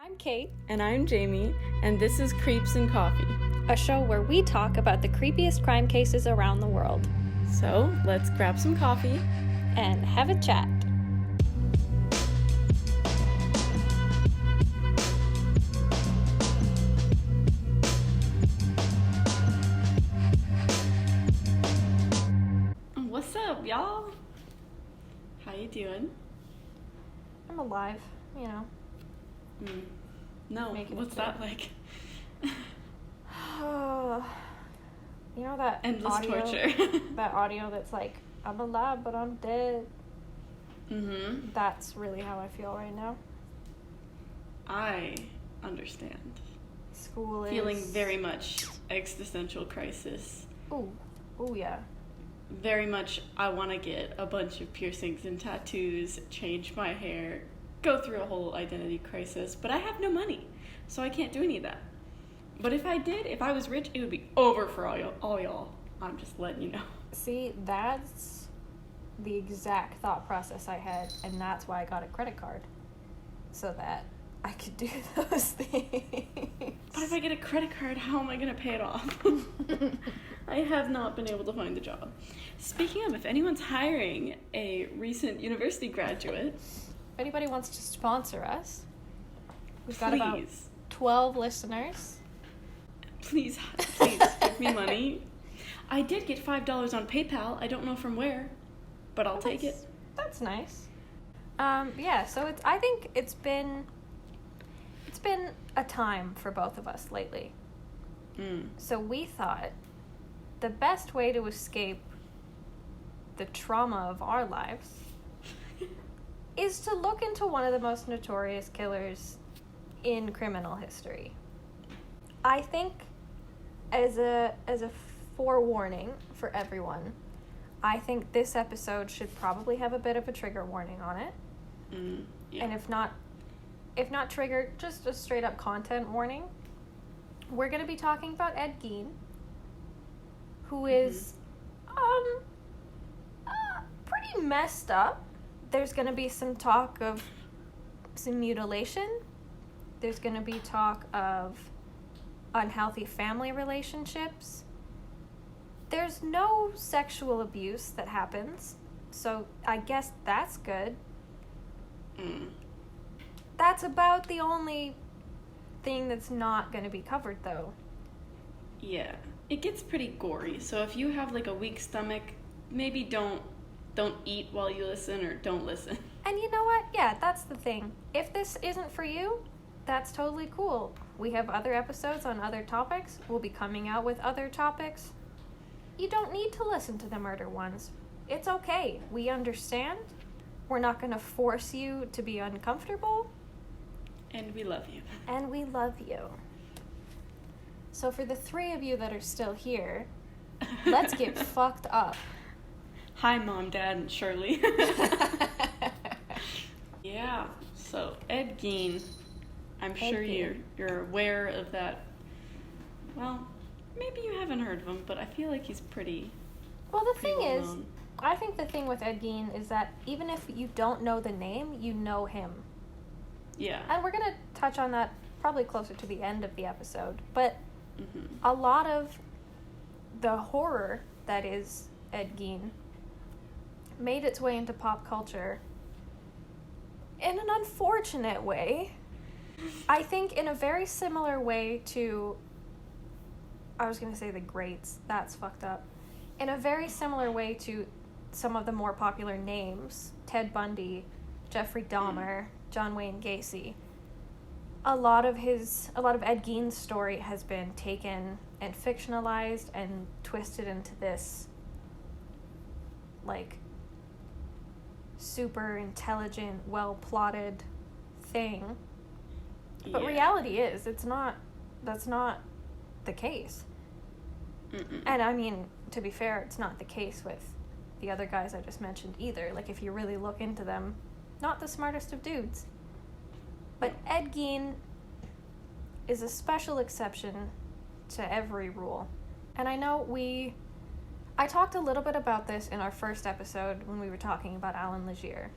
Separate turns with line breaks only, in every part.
I'm Kate,
And I'm Jamie, and this is Creeps and Coffee.
a show where we talk about the creepiest crime cases around the world
So, let's grab some coffee.
and have a chat.
What's up, y'all? How you doing?
I'm alive, you know.
No,
Making it
what's that like?
You know that
Endless
audio,
torture.
that audio that's like, I'm alive but I'm dead.
Mm-hmm.
That's really how I feel right now.
I understand.
School is...
Feeling very much existential crisis.
Ooh, yeah.
Very much, I want to get a bunch of piercings and tattoos, change my hair, go through a whole identity crisis, but I have no money, so I can't do any of that. But if I did, if I was rich, it would be over for all y'all. I'm just letting you know.
See, that's the exact thought process I had, and that's why I got a credit card. So that I could do those things.
But if I get a credit card, how am I going to pay it off? I have not been able to find a job. Speaking of, if anyone's hiring a recent university graduate,
If anybody wants to sponsor us, we've got
please,
about 12 listeners.
please give me money. I did get $5 on PayPal. I don't know from where, but I'll take it.
That's nice. Yeah, so I think it's been a time for both of us lately. So we thought the best way to escape the trauma of our lives is to look into one of the most notorious killers in criminal history. I think as a forewarning for everyone, I think this episode should probably have a bit of a trigger warning on it.
Yeah.
And if not trigger, just a straight up content warning. We're going to be talking about Ed Gein, who is pretty messed up. There's going to be some talk of some mutilation. There's going to be talk of unhealthy family relationships. There's no sexual abuse that happens, so I guess that's good. That's about the only thing that's not going to be covered, though.
Yeah, it gets pretty gory. So if you have like a weak stomach, maybe don't eat while you listen, or don't listen.
And you know what? Yeah, that's the thing. If this isn't for you, that's totally cool. We have other episodes on other topics. We'll be coming out with other topics. You don't need to listen to the murder ones. It's okay. We understand. We're not going to force you to be uncomfortable.
And we love you.
And we love you. So for the three of you that are still here, let's get fucked up.
Hi, Mom, Dad, and Shirley. Yeah, so Ed Gein, I'm sure you're aware of that. Well, maybe you haven't heard of him, but I feel like he's pretty.
Well, the thing is,
well-known.
I think the thing with Ed Gein is that even if you don't know the name, you know him.
Yeah.
And we're going to touch on that probably closer to the end of the episode. But a lot of the horror that is Ed Gein made its way into pop culture in an unfortunate way. I think in a very similar way to, I was going to say the greats, that's fucked up. In a very similar way to some of the more popular names, Ted Bundy, Jeffrey Dahmer, John Wayne Gacy. A lot of Ed Gein's story has been taken and fictionalized and twisted into this, like, super intelligent, well-plotted thing. But reality is, that's not the case. And I mean, to be fair, it's not the case with the other guys I just mentioned either. Like, if you really look into them, not the smartest of dudes. But Ed Gein is a special exception to every rule. And I know I talked a little bit about this in our first episode when we were talking about Alan Legier.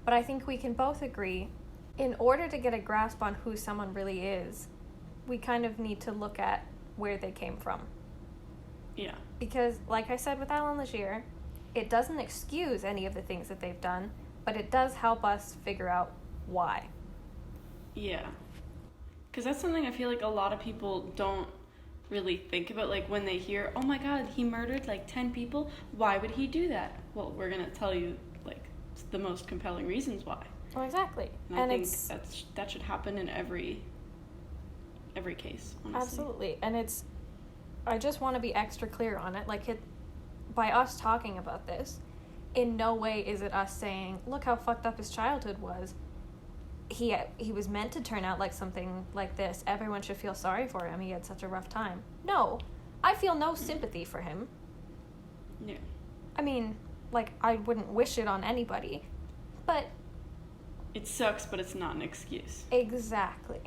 But I think we can both agree in order to get a grasp on who someone really is, we kind of need to look at where they came from.
Yeah.
Because, like I said with Alan Legier, it doesn't excuse any of the things that they've done, but it does help us figure out why.
Yeah. Because that's something I feel like a lot of people don't really think about. Like, when they hear, oh my god, he murdered like 10 people, why would he do that? Well, we're going to tell you, like, the most compelling reasons why.
Well, exactly.
And I think that should happen in every case, honestly.
Absolutely. And I just want to be extra clear on it. Like, by us talking about this, in no way is it us saying, look how fucked up his childhood was. He was meant to turn out like something like this. Everyone should feel sorry for him. He had such a rough time. No. I feel no sympathy for him.
Yeah.
I mean, like, I wouldn't wish it on anybody. But...
it sucks, but it's not an excuse.
Exactly.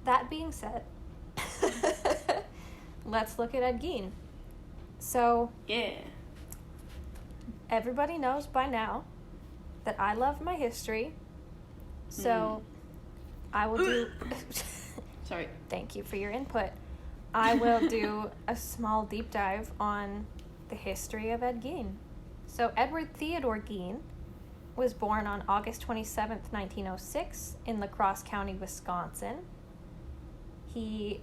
That being said, let's look at Ed Gein. So...
yeah.
Everybody knows by now that I love my history, so I will do...
Sorry.
Thank you for your input. I will do a small deep dive on the history of Ed Gein. So Edward Theodore Gein was born on August 27th, 1906 in La Crosse County, Wisconsin. He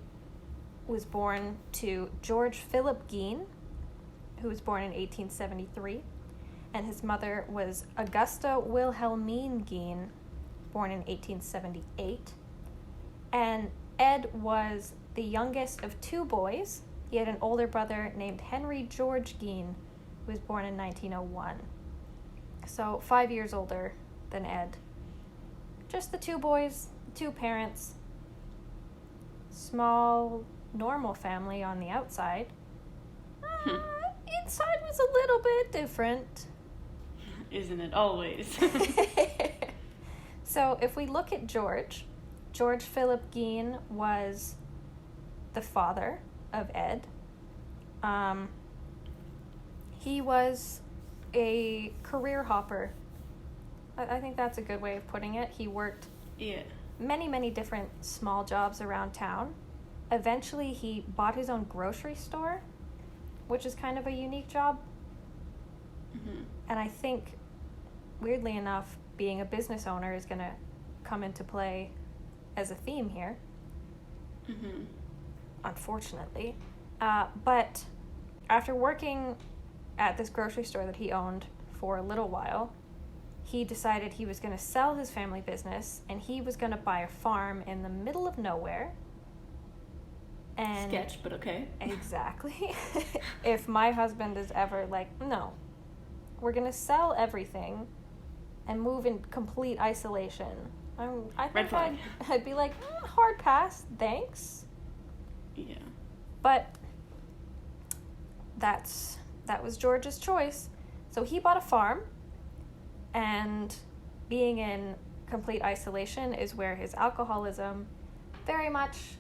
was born to George Philip Gein, who was born in 1873. And his mother was Augusta Wilhelmine Gein, born in 1878. And Ed was the youngest of two boys. He had an older brother named Henry George Gein, who was born in 1901. So 5 years older than Ed. Just the two boys, two parents. Small, normal family on the outside. Inside was a little bit different.
Isn't it always?
So if we look at George Philip Gein was the father of Ed. He was a career hopper. I think that's a good way of putting it. He worked many, many different small jobs around town. Eventually he bought his own grocery store, which is kind of a unique job.
Mm-hmm.
And I think, weirdly enough, being a business owner is going to come into play as a theme here.
Mm-hmm.
Unfortunately. But after working at this grocery store that he owned for a little while, he decided he was going to sell his family business and he was going to buy a farm in the middle of nowhere. And
sketch, but okay.
Exactly. If my husband is ever like, no, we're going to sell everything and move in complete isolation, I think I'd be like, hard pass, thanks.
Yeah.
But that was George's choice. So he bought a farm, and being in complete isolation is where his alcoholism very much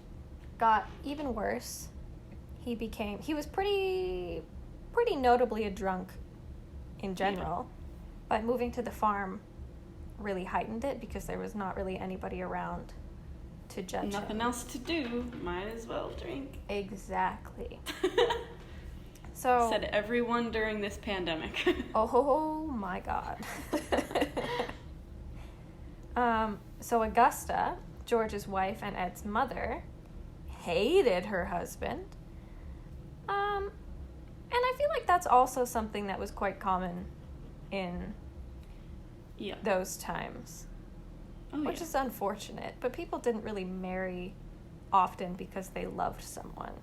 got even worse. He was pretty notably a drunk in general, but moving to the farm really heightened it because there was not really anybody around to judge him.
Nothing else to do, might as well drink.
Exactly. So
said everyone during this pandemic.
Oh my god. So Augusta, George's wife and Ed's mother, hated her husband. And I feel like that's also something that was quite common in those times. Which is unfortunate, but people didn't really marry often because they loved someone.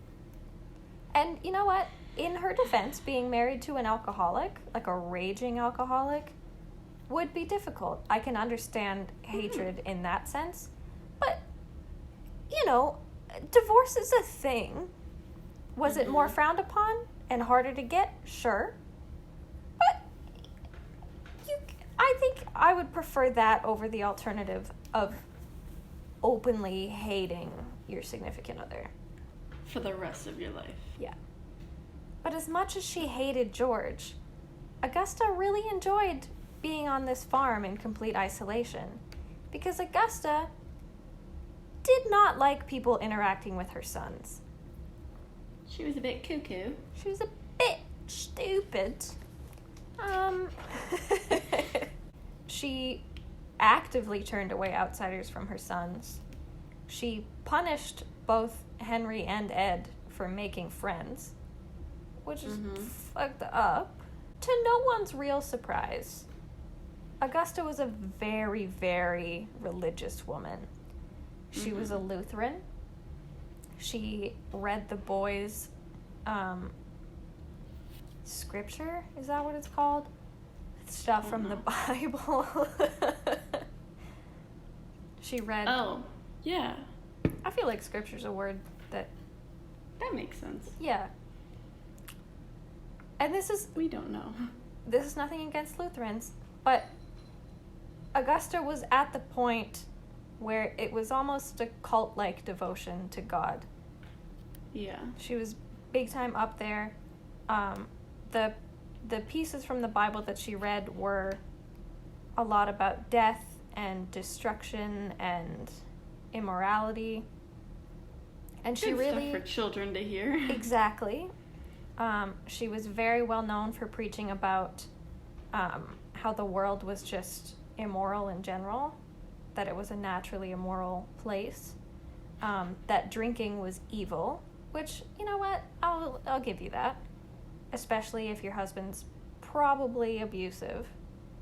And you know what? In her defense, being married to an alcoholic, like a raging alcoholic, would be difficult. I can understand hatred in that sense. But, divorce is a thing. Was it more frowned upon and harder to get? Sure. But I think I would prefer that over the alternative of openly hating your significant other.
For the rest of your life.
Yeah. But as much as she hated George, Augusta really enjoyed being on this farm in complete isolation. because Augusta did not like people interacting with her sons.
She was a bit cuckoo.
She was a bit stupid. She actively turned away outsiders from her sons. She punished both Henry and Ed for making friends, which is fucked up. To no one's real surprise, Augusta was a very, very religious woman. She was a Lutheran. She read the boys' scripture, is that what it's called? Stuff from the Bible. She read...
Oh, yeah.
I feel like scripture's a word that...
That makes sense.
Yeah. And this is...
We don't know.
This is nothing against Lutherans, but Augusta was at the point where it was almost a cult-like devotion to God.
Yeah.
She was big time up there. The pieces from the Bible that she read were a lot about death and destruction and immorality. And she really...
stuff for children to hear.
Exactly. She was very well known for preaching about how the world was just immoral in general, that it was a naturally immoral place, that drinking was evil, which, you know what, I'll give you that, especially if your husband's probably abusive.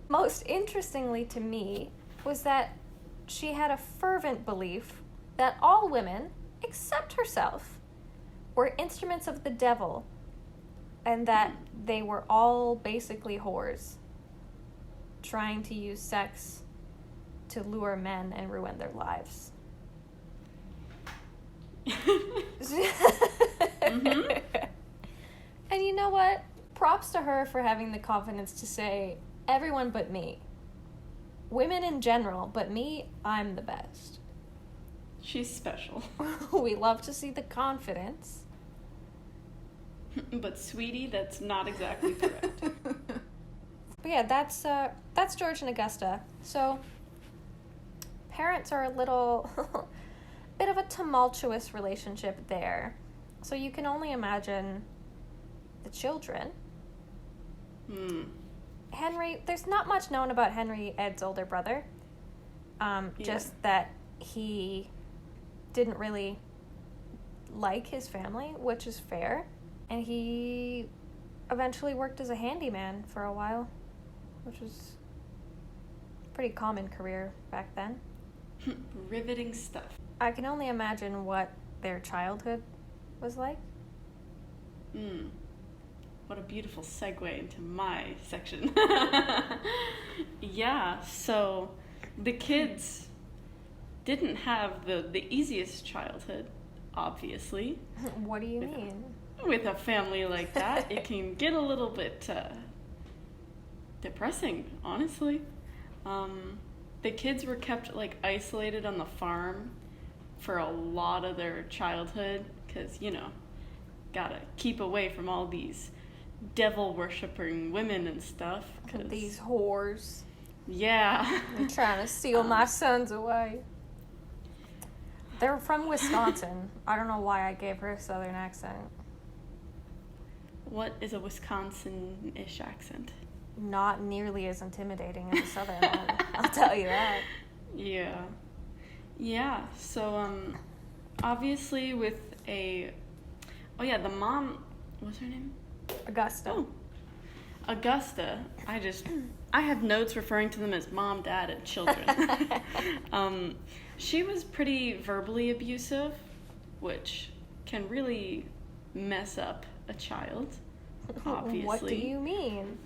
Most interestingly to me was that she had a fervent belief that all women, except herself, were instruments of the devil, and that they were all basically whores, trying to use sex to lure men and ruin their lives. And you know what? Props to her for having the confidence to say, everyone but me. Women in general, but me, I'm the best.
She's special.
We love to see the confidence.
But sweetie, that's not exactly correct.
But yeah, that's George and Augusta. So parents are a little bit of a tumultuous relationship there. So you can only imagine the children. Henry, there's not much known about Henry, Ed's older brother. Just that he didn't really like his family, which is fair. And he eventually worked as a handyman for a while, which was a pretty common career back then.
Riveting stuff.
I can only imagine what their childhood was like.
What a beautiful segue into my section. Yeah, so the kids didn't have the easiest childhood, obviously.
What do you mean?
With a family like that, it can get a little bit depressing, honestly. The kids were kept isolated on the farm for a lot of their childhood because, gotta keep away from all these devil-worshipping women and stuff.
These whores.
Yeah.
They're trying to steal my sons away. They're from Wisconsin. I don't know why I gave her a southern accent.
What is a Wisconsin-ish accent?
Not nearly as intimidating as a southern one. I'll tell you that.
Yeah. Yeah, so, obviously with the mom, what's her name?
Augusta.
Oh. Augusta. I have notes referring to them as mom, dad, and children. She was pretty verbally abusive, which can really mess up a child, obviously.
What do you mean?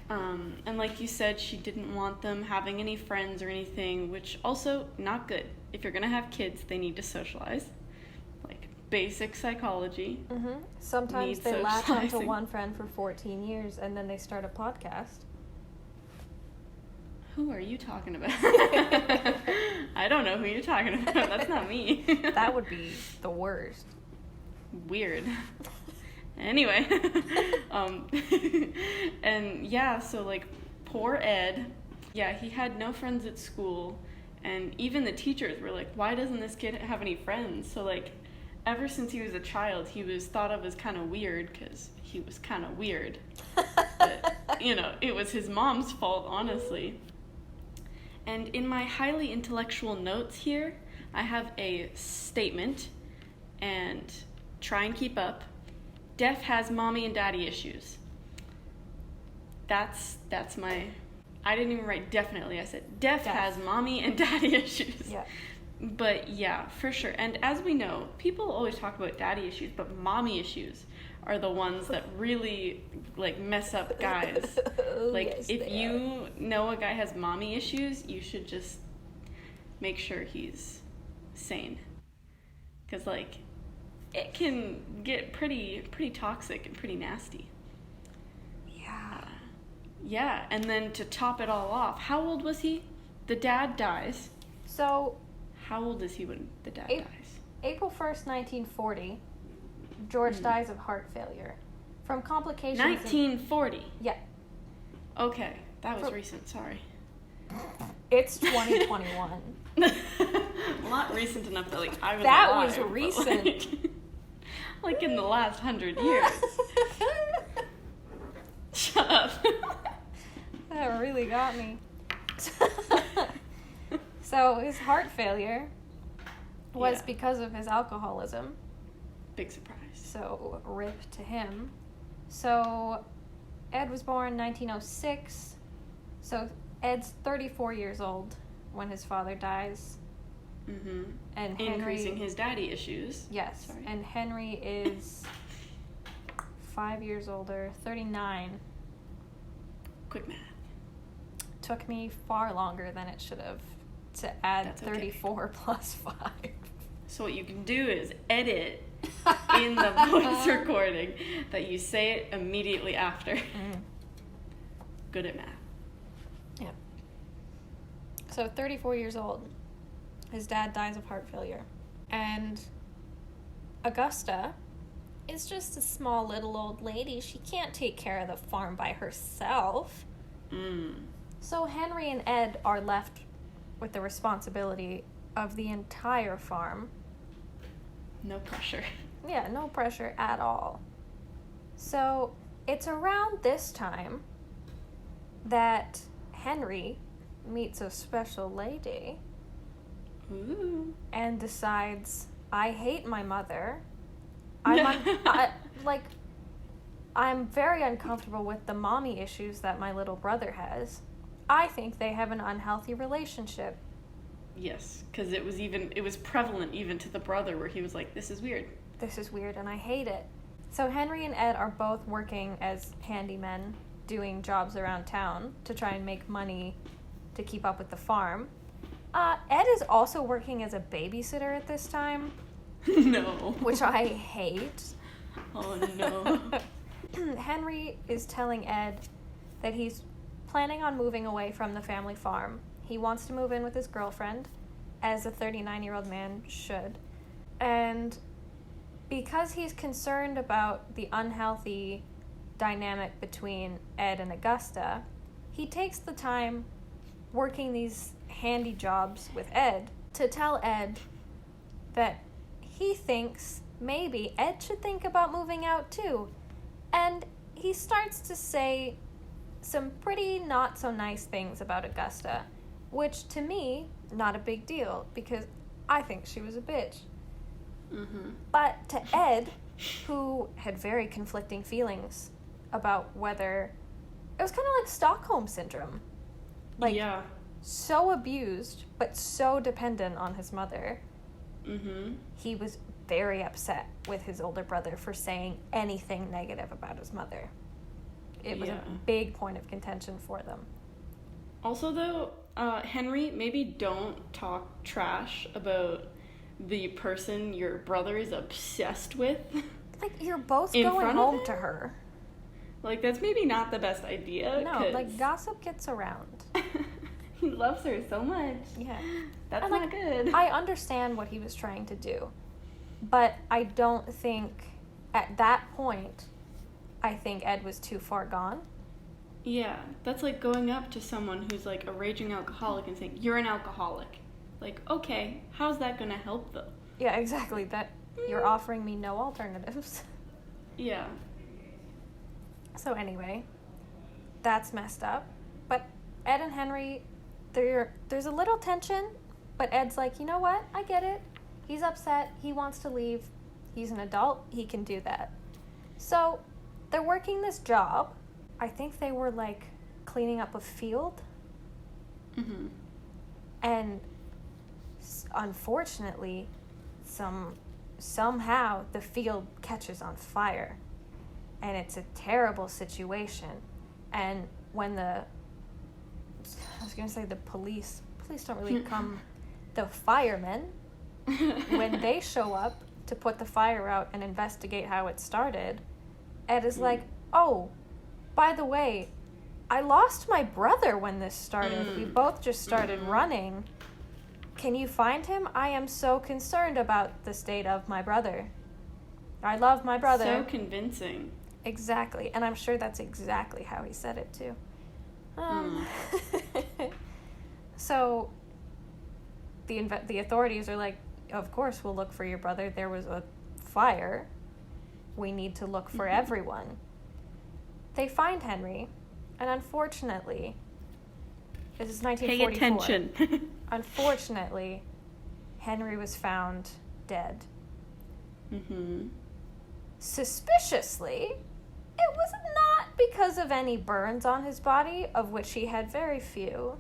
And like you said, she didn't want them having any friends or anything, which also not good. If you're gonna have kids, they need to socialize. Basic psychology.
Sometimes they latch onto one friend for 14 years and then they start a podcast.
Who are you talking about? I don't know who you're talking about. That's not me.
That would be the worst.
Weird. Anyway. And yeah, so poor Ed, yeah, he had no friends at school, And even the teachers were like, why doesn't this kid have any friends? So, like, ever since he was a child, he was thought of as kind of weird because he was kind of weird. But, it was his mom's fault, honestly. And in my highly intellectual notes here, I have a statement, and try and keep up. Def has mommy and daddy issues. That's my... I didn't even write definitely. I said Def has mommy and daddy issues.
Yeah.
But yeah, for sure. And as we know, people always talk about daddy issues, but mommy issues are the ones that really, like, mess up guys. Like,
yes,
if you know a guy has mommy issues, you should just make sure he's sane. Because, like, it can get pretty toxic and pretty nasty. Yeah, and then to top it all off, how old was he? The dad dies.
So...
How old is he when the dad dies?
April 1st, 1940, George dies of heart failure. From complications...
1940?
Yeah.
Okay, that was recent, sorry.
It's 2021.
Not recent enough that, like, I was
that
alive.
Was recent.
Like in the last 100 years. Shut up.
That really got me. So his heart failure was because of his alcoholism.
Big surprise.
So rip to him. So Ed was born in 1906. So Ed's 34 years old when his father dies.
Mm-hmm.
And
increasing his daddy issues.
Yes.
Sorry.
And Henry is 5 years older, 39.
Quick math.
Took me far longer than it should have to add
That's
34 plus 5.
So what you can do is edit in the voice recording that you say it immediately after.
Mm.
Good at math.
Yeah. So 34 years old. His dad dies of heart failure. And Augusta is just a small little old lady. She can't take care of the farm by herself. So Henry and Ed are left with the responsibility of the entire farm.
No pressure.
Yeah, no pressure at all. So it's around this time that Henry meets a special lady.
Ooh.
And decides, I hate my mother. I'm very uncomfortable with the mommy issues that my little brother has. I think they have an unhealthy relationship.
Yes, because it was prevalent even to the brother where he was like, this is weird.
This is weird and I hate it. So Henry and Ed are both working as handymen, doing jobs around town to try and make money to keep up with the farm. Ed is also working as a babysitter at this time.
No.
Which I hate.
Oh, no.
Henry is telling Ed that he's planning on moving away from the family farm. He wants to move in with his girlfriend, as a 39-year-old man should. And because he's concerned about the unhealthy dynamic between Ed and Augusta, he takes the time working these handy jobs with Ed to tell Ed that he thinks maybe Ed should think about moving out too. And he starts to say some pretty not so nice things about Augusta, which to me, not a big deal because I think she was a bitch.
Mm-hmm.
But to Ed, who had very conflicting feelings about whether it was kind of like Stockholm syndrome. Like,
yeah.
So abused, but so dependent on his mother.
Mm-hmm.
He was very upset with his older brother for saying anything negative about his mother. It was a big point of contention for them.
Also, though, Henry, maybe don't talk trash about the person your brother is obsessed with.
Like, you're both going home to her.
Like, that's maybe not the best idea.
No, like, gossip gets around.
He loves her so much.
Yeah.
That's not good.
I understand what he was trying to do. But I don't think, at that point, I think Ed was too far gone.
Yeah, that's like going up to someone who's like a raging alcoholic and saying, you're an alcoholic. Like, okay, how's that gonna help, though?
Yeah, exactly. That you're offering me no alternatives.
Yeah.
So anyway, that's messed up. But Ed and Henry, there's a little tension, but Ed's like, you know what? I get it. He's upset. He wants to leave. He's an adult. He can do that. So they're working this job. I think they were like cleaning up a field.
Mm-hmm.
And unfortunately, somehow the field catches on fire. And it's a terrible situation. And when I was going to say the police don't really come, the firemen, when they show up to put the fire out and investigate how it started, Ed is like, oh, by the way, I lost my brother when this started. We both just started running. Can you find him? I am so concerned about the state of my brother. I love my brother.
So convincing.
Exactly. And I'm sure that's exactly how he said it, too. So the authorities are like, of course we'll look for your brother. There was a fire. We need to look for everyone. They find Henry, and unfortunately, this is 1944.
Pay attention.
Unfortunately, Henry was found dead.
Mm-hmm.
Suspiciously, it was not because of any burns on his body, of which he had very few.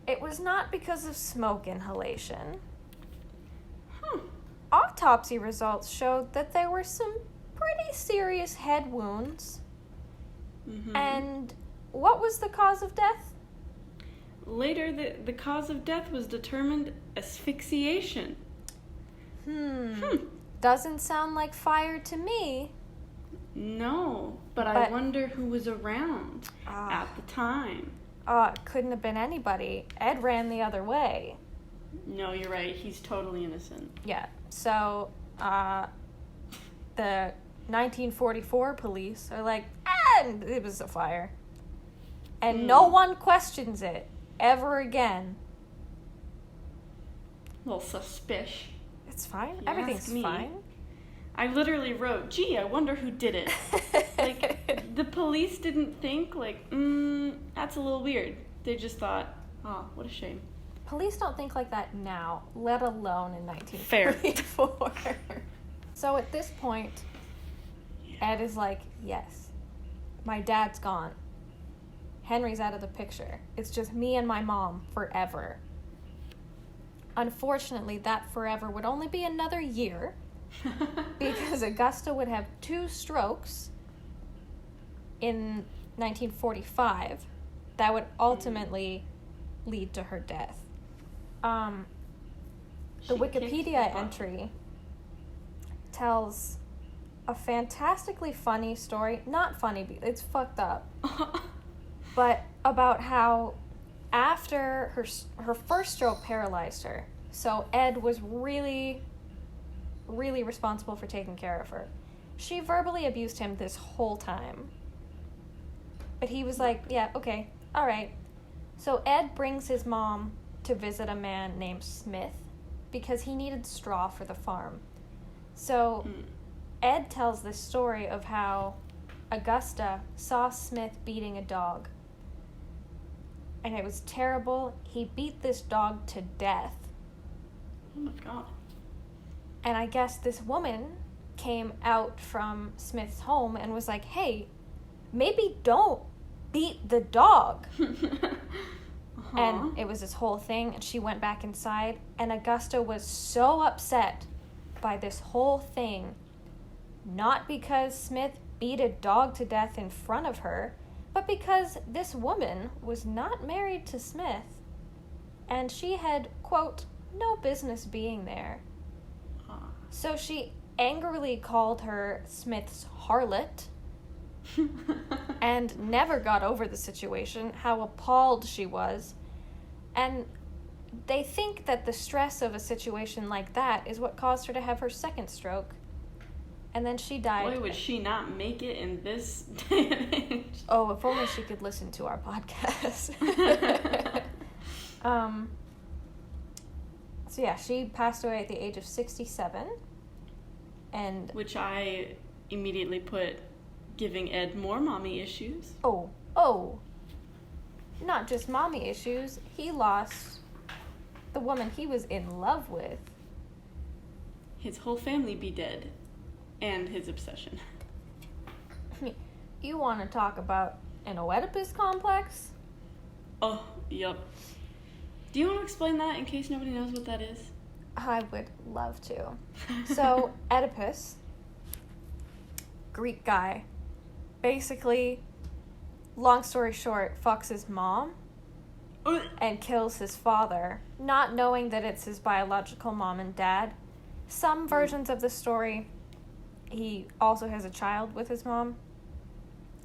It was not because of smoke inhalation. Autopsy results showed that there were some pretty serious head wounds.
Mm-hmm.
And what was the cause of death?
Later, the cause of death was determined asphyxiation.
Doesn't sound like fire to me.
No, but I wonder who was around at the time.
It couldn't have been anybody. Ed ran the other way.
No, you're right. He's totally innocent.
Yeah. So, the 1944 police are like, it was a fire. And no one questions it ever again.
Little suspicious.
It's fine. Everything's fine.
I literally wrote, gee, I wonder who did it. Like, the police didn't think, like, that's a little weird. They just thought, oh, what a shame.
Police don't think like that now, let alone in 1944. Fair. So at this point, Ed is like, yes, my dad's gone. Henry's out of the picture. It's just me and my mom forever. Unfortunately, that forever would only be another year because Augusta would have 2 strokes in 1945 that would ultimately lead to her death. The Wikipedia entry tells a fantastically funny story. Not funny, it's fucked up. But about how after her first stroke paralyzed her, so Ed was really, really responsible for taking care of her. She verbally abused him this whole time. But he was like, yeah, okay, all right. So Ed brings his mom to visit a man named Smith because he needed straw for the farm. So Ed tells this story of how Augusta saw Smith beating a dog. And it was terrible. He beat this dog to death.
Oh my God.
And I guess this woman came out from Smith's home and was like, hey, maybe don't beat the dog. And it was this whole thing, and she went back inside, and Augusta was so upset by this whole thing, not because Smith beat a dog to death in front of her, but because this woman was not married to Smith, and she had, quote, no business being there. So she angrily called her Smith's harlot, and never got over the situation, how appalled she was. And they think that the stress of a situation like that is what caused her to have her second stroke. And then she died.
Boy, would she not make it in this day and age.
Oh, if only she could listen to our podcast. So yeah, she passed away at the age of 67. And
Which I immediately put giving Ed more mommy issues.
oh, not just mommy issues. He lost the woman he was in love with.
His whole family be dead. And his obsession.
You want to talk about an Oedipus complex?
Oh, yup. Do you want to explain that in case nobody knows what that is?
I would love to. So, Oedipus, Greek guy, basically, long story short, fucks his mom and kills his father, not knowing that it's his biological mom and dad. Some versions of the story, he also has a child with his mom.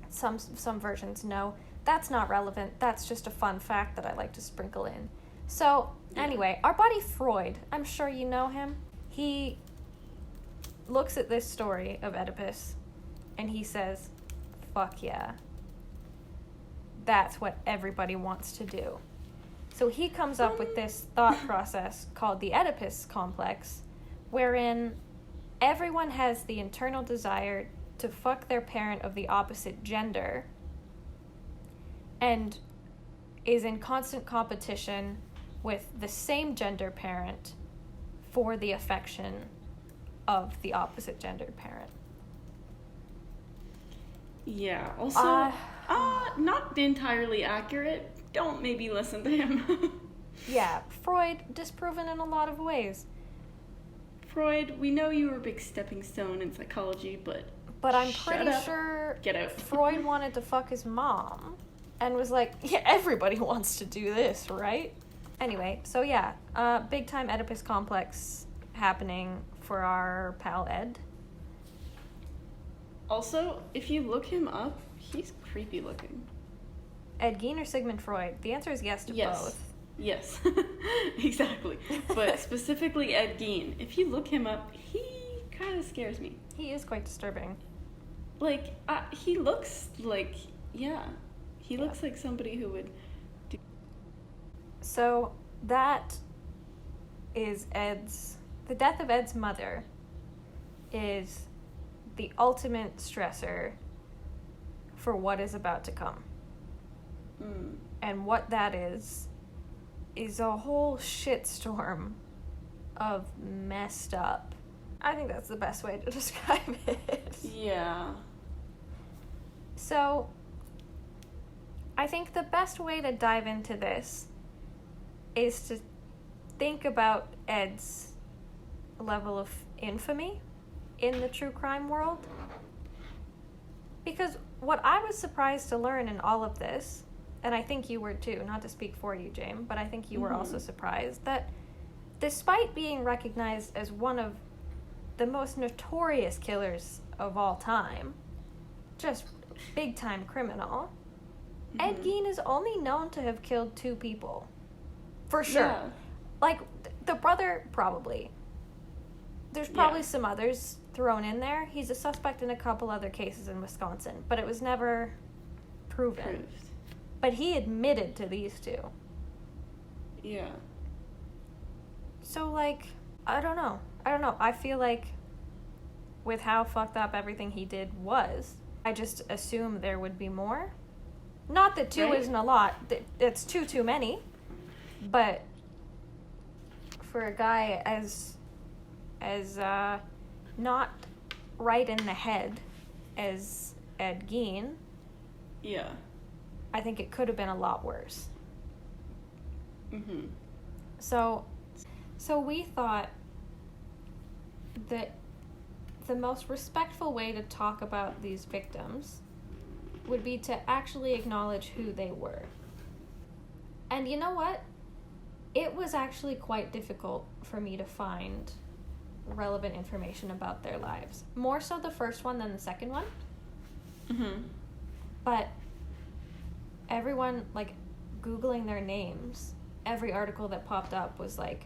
Some versions, no. That's not relevant. That's just a fun fact that I like to sprinkle in. So, anyway, our buddy Freud, I'm sure you know him. He looks at this story of Oedipus and he says, fuck yeah. That's what everybody wants to do. So he comes up with this thought process called the Oedipus complex, wherein everyone has the internal desire to fuck their parent of the opposite gender and is in constant competition with the same gender parent for the affection of the opposite gendered parent.
Yeah, also, not entirely accurate. Don't maybe listen to him.
Yeah, Freud disproven in a lot of ways.
Freud, we know you were a big stepping stone in psychology, but
I'm pretty sure
Get out.
Freud wanted to fuck his mom and was like, yeah, everybody wants to do this, right? Anyway, so yeah, big time Oedipus complex happening for our pal Ed.
Also, if you look him up, he's creepy looking.
Ed Gein or Sigmund Freud? The answer is yes to both.
Yes, exactly. But specifically Ed Gein, if you look him up, he kind of scares me.
He is quite disturbing.
Like, he looks like, he looks like somebody who would do...
So, that is the death of Ed's mother is the ultimate stressor for what is about to come. And what that is a whole shitstorm of messed up. I think that's the best way to describe it.
Yeah.
So, I think the best way to dive into this is to think about Ed's level of infamy in the true crime world. Because what I was surprised to learn in all of this, and I think you were too, not to speak for you, James, but I think you were also surprised, that despite being recognized as one of the most notorious killers of all time, just big-time criminal, Ed Gein is only known to have killed 2 people. For sure.
Yeah.
Like, the brother, probably. There's probably some others thrown in there. He's a suspect in a couple other cases in Wisconsin, but it was never proven. But he admitted to these 2.
Yeah.
So, like, I don't know. I feel like with how fucked up everything he did was, I just assume there would be more. Not that 2 isn't a lot. It's 2 too many. But for a guy as not right in the head as Ed Gein,
Yeah.
I think it could have been a lot worse.
Mm-hmm.
So we thought that the most respectful way to talk about these victims would be to actually acknowledge who they were. And you know what? It was actually quite difficult for me to find relevant information about their lives. More so the first one than the second one.
Mm-hmm.
But everyone, like, Googling their names, every article that popped up was like,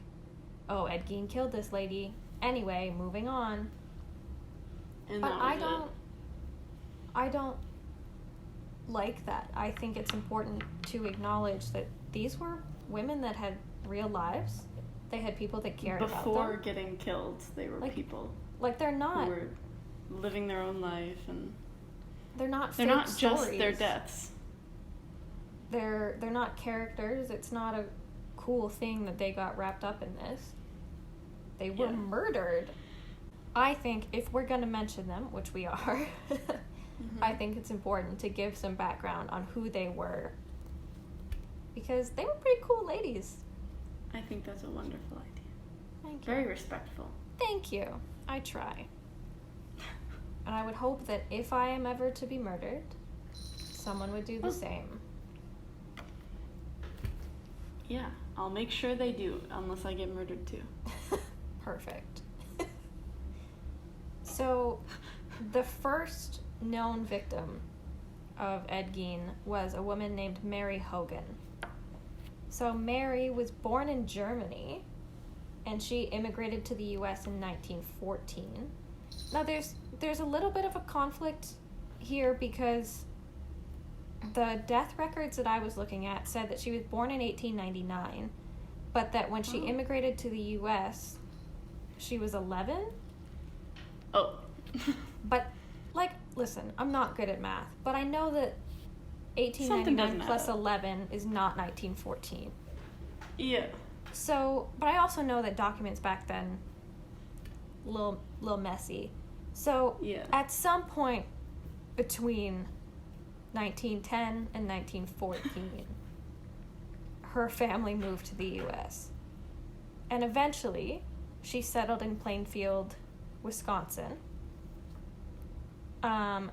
oh, Ed Gein killed this lady. Anyway, moving on.
And
but I don't like that. I think it's important to acknowledge that these were women that had real lives They had people that cared about them.
Before getting killed, they were people.
Like, they're not...
who were living their own life, and...
They're not
just
stories.
their deaths.
They're not characters. It's not a cool thing that they got wrapped up in this. They were murdered. I think if we're going to mention them, which we are, I think it's important to give some background on who they were. Because they were pretty cool ladies.
I think that's a wonderful idea.
Thank you.
Very respectful.
Thank you. I try. And I would hope that if I am ever to be murdered, someone would do the same.
Yeah, I'll make sure they do, unless I get murdered too.
Perfect. So, the first known victim of Ed Gein was a woman named Mary Hogan. So Mary was born in Germany, and she immigrated to the U.S. in 1914. Now, there's a little bit of a conflict here because the death records that I was looking at said that she was born in 1899, but that when she immigrated to the U.S., she was 11.
Oh.
But, like, listen, I'm not good at math, but I know that 1899 plus 11 is not 1914.
Yeah.
So, but I also know that documents back then, little messy. So, at some point between 1910 and 1914, her family moved to the U.S. And eventually, she settled in Plainfield, Wisconsin.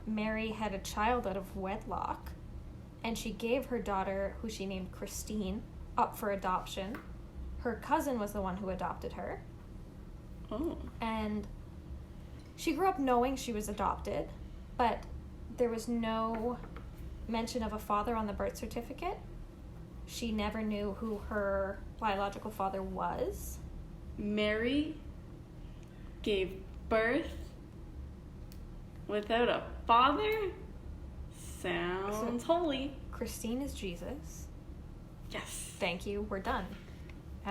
Mary had a child out of wedlock, and she gave her daughter, who she named Christine, up for adoption. Her cousin was the one who adopted her.
Oh.
And she grew up knowing she was adopted, but there was no mention of a father on the birth certificate. She never knew who her biological father was.
Mary gave birth without a father? Sounds holy.
Christine is Jesus.
Yes.
Thank you. We're done.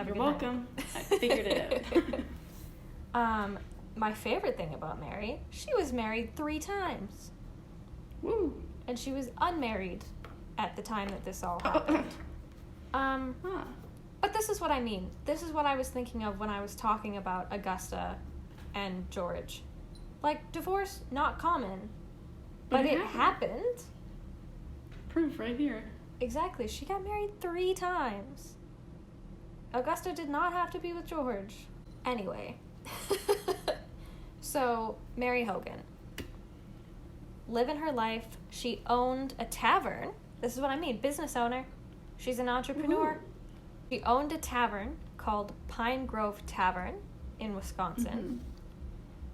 You're welcome. I figured it
out. My favorite thing about Mary, she was married 3 times.
Woo.
And she was unmarried at the time that this all happened. But this is what I mean. This is what I was thinking of when I was talking about Augusta and George. Like, divorce, not common. But it happened.
Proof right here.
Exactly. She got married 3 times. Augusta did not have to be with George. Anyway. So, Mary Hogan. Living her life, she owned a tavern. This is what I mean. Business owner. She's an entrepreneur. Ooh. She owned a tavern called Pine Grove Tavern in Wisconsin. Mm-hmm.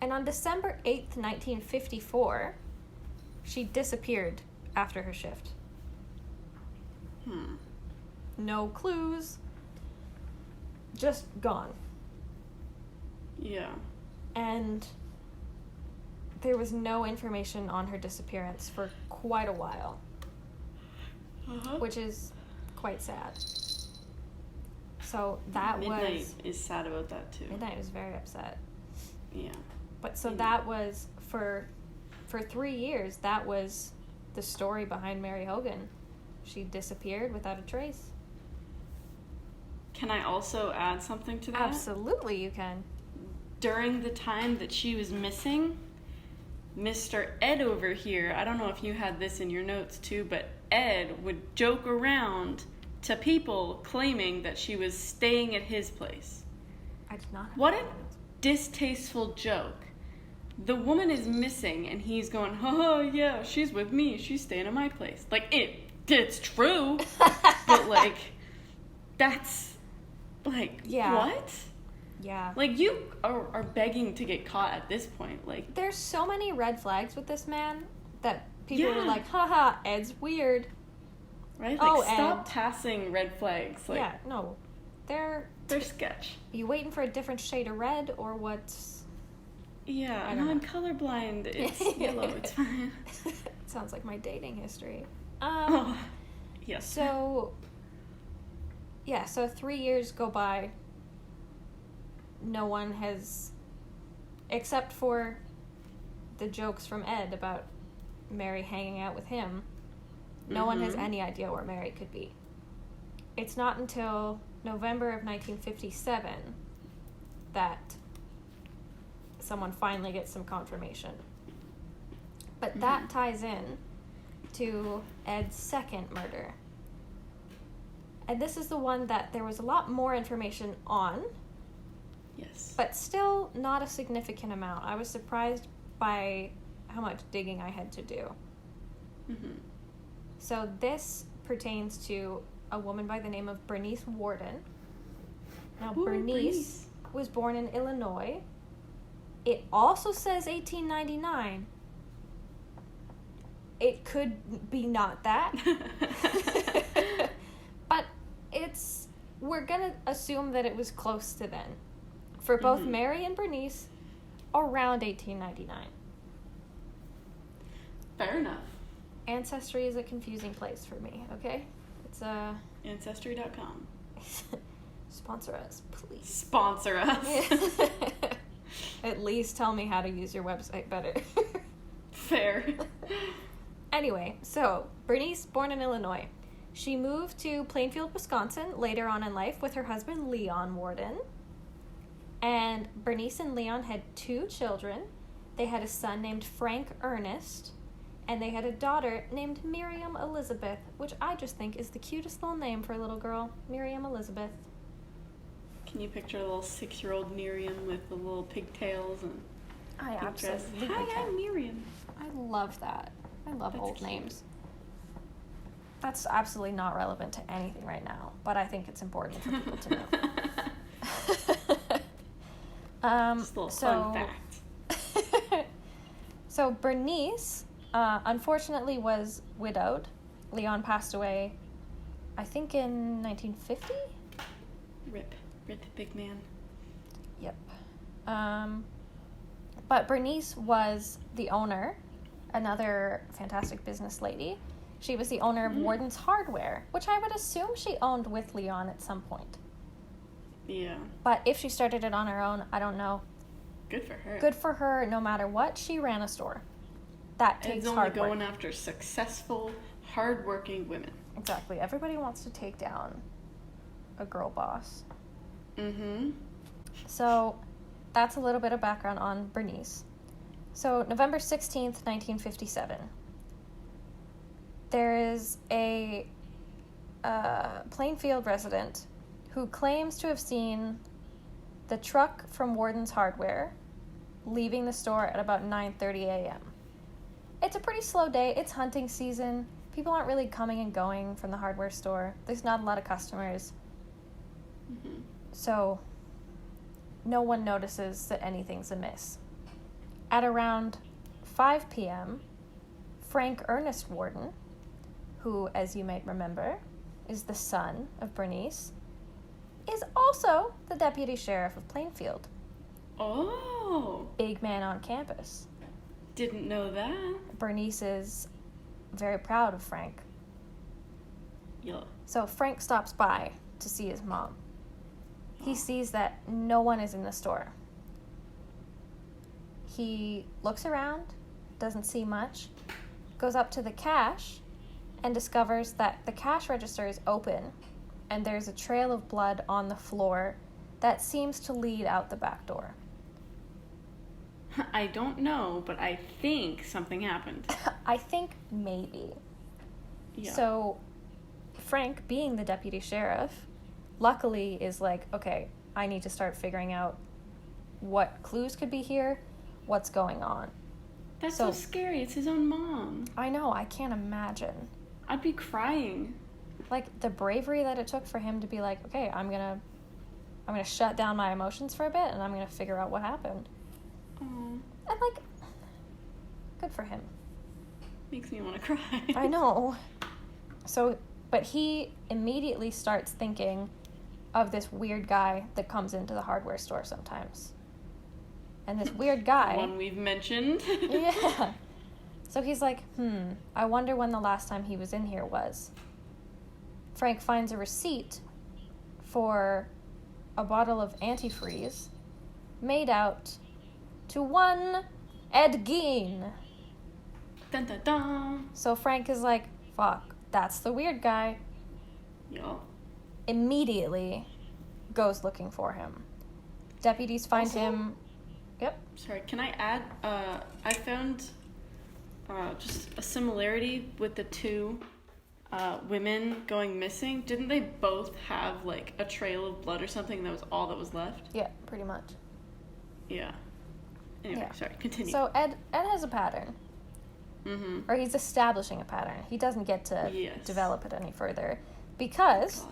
And on December 8th, 1954, she disappeared after her shift. No clues. Just gone.
Yeah.
And there was no information on her disappearance for quite a while. Which is quite sad. So that
Midnight is sad about that too.
Midnight was very upset.
Yeah.
But so that was for 3 years, that was the story behind Mary Hogan. She disappeared without a trace.
Can I also add something to that?
Absolutely, you can.
During the time that she was missing, Mr. Ed over here, I don't know if you had this in your notes too, but Ed would joke around to people claiming that she was staying at his place.
I did not.
What a distasteful joke. The woman is missing and he's going, oh yeah, she's with me, she's staying at my place. Like, it's true, but like, that's like, what?
Yeah.
Like, you are begging to get caught at this point. Like,
there's so many red flags with this man that people were like, haha, Ed's weird.
Right? Like, stop passing red flags. Like,
yeah, no. They're
sketch.
Are you waiting for a different shade of red, or what's...
Yeah, I'm colorblind. It's yellow. It's fine.
Sounds like my dating history.
Yes.
So 3 years go by. no one has, except for the jokes from Ed about Mary hanging out with him, no one has any idea where Mary could be. It's not until November of 1957 that someone finally gets some confirmation. But that ties in to Ed's second murder. And this is the one that there was a lot more information on.
Yes.
But still not a significant amount. I was surprised by how much digging I had to do. So this pertains to a woman by the name of Bernice Warden. Now, Bernice was born in Illinois. It also says 1899. It could be not that. But we're gonna assume that it was close to then. For both Mary and Bernice, around 1899.
Fair enough.
Ancestry is a confusing place for me, okay? It's
Ancestry.com.
Sponsor us, please.
Sponsor us.
At least tell me how to use your website better.
Fair.
Anyway, so Bernice, born in Illinois. She moved to Plainfield, Wisconsin later on in life with her husband, Leon Warden. And Bernice and Leon had 2 children. They had a son named Frank Ernest, and they had a daughter named Miriam Elizabeth, which I just think is the cutest little name for a little girl, Miriam Elizabeth.
Can you picture a little 6-year-old Miriam with the little pigtails and
I
pink dress?
absolutely
Hi,
can.
I'm Miriam.
I love that. I love
That's
old
cute.
names. That's absolutely not relevant to anything right now, but I think it's important for people to know.
Just a little fun fact.
So Bernice, unfortunately, was widowed. Leon passed away, I think, in 1950?
Rip, big man.
Yep. But Bernice was the owner, another fantastic business lady. She was the owner of Warden's Hardware, which I would assume she owned with Leon at some point.
Yeah.
But if she started it on her own, I don't know.
Good for her.
Good for her. No matter what, she ran a store. That takes
Ed's only
hard work.
going after successful, hardworking women.
Exactly. Everybody wants to take down a girl boss. So that's a little bit of background on Bernice. So November 16th, 1957. There is a Plainfield resident who claims to have seen the truck from Warden's Hardware leaving the store at about 9:30 a.m. It's a pretty slow day. It's hunting season. People aren't really coming and going from the hardware store. There's not a lot of customers. So no one notices that anything's amiss. At around 5 p.m., Frank Ernest Warden, who, as you might remember, is the son of Bernice, is also the deputy sheriff of Plainfield.
Oh.
Big man on campus.
Didn't know that.
Bernice is very proud of Frank.
Yeah.
So Frank stops by to see his mom. He sees that no one is in the store. He looks around, doesn't see much, goes up to the cash, and discovers that the cash register is open, and there's a trail of blood on the floor that seems to lead out the back door.
I don't know, but I think something happened.
I think maybe.
Yeah.
So Frank, being the deputy sheriff, luckily is like, okay, I need to start figuring out what clues could be here, what's going on.
That's so scary. It's his own mom.
I know, I can't imagine.
I'd be crying.
Like, the bravery that it took for him to be like, okay, I'm gonna shut down my emotions for a bit, and I'm gonna figure out what happened.
Oh,
And, like, good for him.
makes me want to cry.
I know. So, but he immediately starts thinking of this weird guy that comes into the hardware store sometimes. And this weird guy...
One we've mentioned.
Yeah. So he's like, I wonder when the last time he was in here was. Frank finds a receipt for a bottle of antifreeze made out to one Ed Gein.
Dun dun dun.
So Frank is like, fuck, that's the weird guy.
Yeah.
Immediately goes looking for him. Deputies find
Also,
him. Yep.
Sorry, can I add? I found just a similarity with the two women going missing. Didn't they both have like a trail of blood or something? That was all that was left.
Yeah, pretty much.
Yeah. Anyway,
Yeah.
sorry. Continue.
So Ed has a pattern.
Mm-hmm.
Or he's establishing a pattern. He doesn't get to
Yes.
develop it any further. Because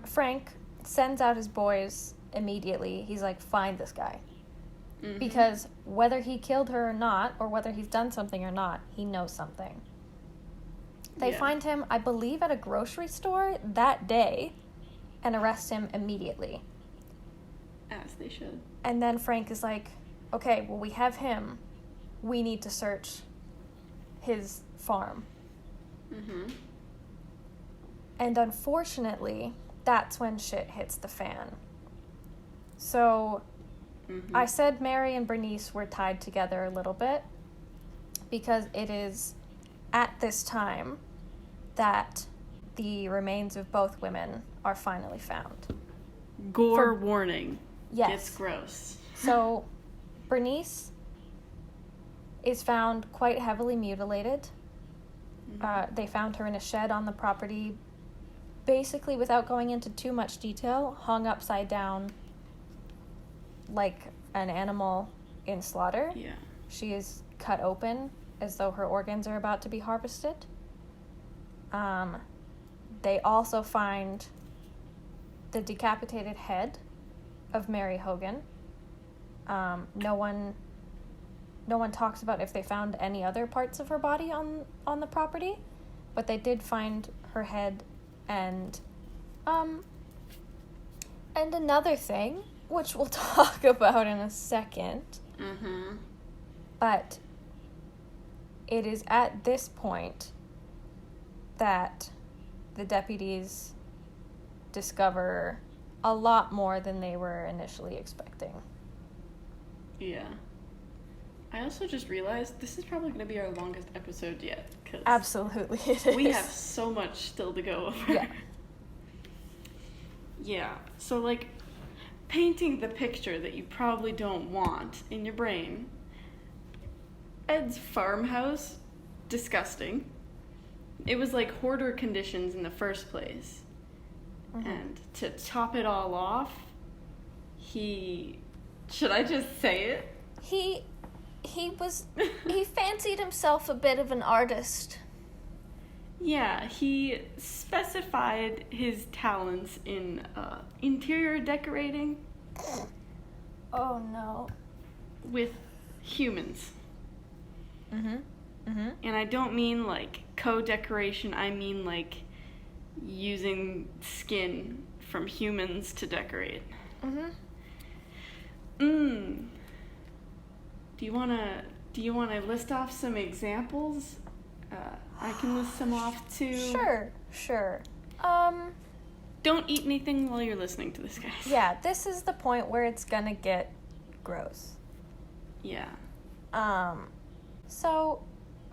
Frank sends out his boys immediately. He's like, find this guy.
Mm-hmm.
Because whether he killed her or not, or whether he's done something or not, he knows something. They find him, I believe, at a grocery store that day and arrest him immediately.
As they should.
And then Frank is like, okay, well, we have him. We need to search his farm.
Mm-hmm.
And unfortunately, that's when shit hits the fan. So, I said Mary and Bernice were tied together a little bit because it is at this time that the remains of both women are finally found.
Gore warning.
Yes.
It's gross.
So, Bernice is found quite heavily mutilated. They found her in a shed on the property, basically without going into too much detail, hung upside down like an animal in slaughter.
Yeah.
She is cut open as though her organs are about to be harvested. They also find the decapitated head of Mary Hogan. No one talks about if they found any other parts of her body on the property, but they did find her head and another thing, which we'll talk about in a second.
Mm-hmm.
But it is at this point that the deputies discover a lot more than they were initially expecting.
Yeah. I also just realized this is probably going to be our longest episode yet. Cause
Absolutely it is.
we have so much still to go over.
Yeah.
Yeah. So, like, painting the picture that you probably don't want in your brain. Ed's farmhouse, disgusting. It was like hoarder conditions in the first place.
Mm-hmm.
And to top it all off, should I just say it?
He fancied himself a bit of an artist.
Yeah, he specified his talents in interior decorating.
Oh no.
With humans.
Mm-hmm. Mm-hmm.
And I don't mean like co-decoration, I mean like using skin from humans to decorate.
Mm-hmm.
Do you wanna list off some examples? I can list some off too.
Sure.
Don't eat anything while you're listening to this, guys.
Yeah, this is the point where it's gonna get gross.
Yeah.
So,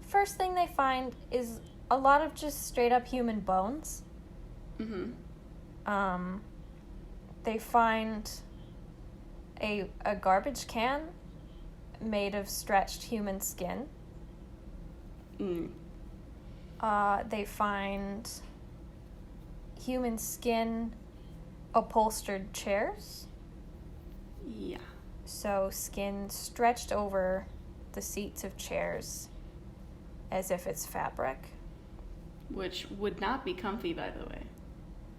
first thing they find is a lot of just straight up human bones.
Mm-hmm.
They find a garbage can made of stretched human skin. They find human skin upholstered chairs.
Yeah.
So skin stretched over the seats of chairs as if it's fabric.
Which would not be comfy, by the way.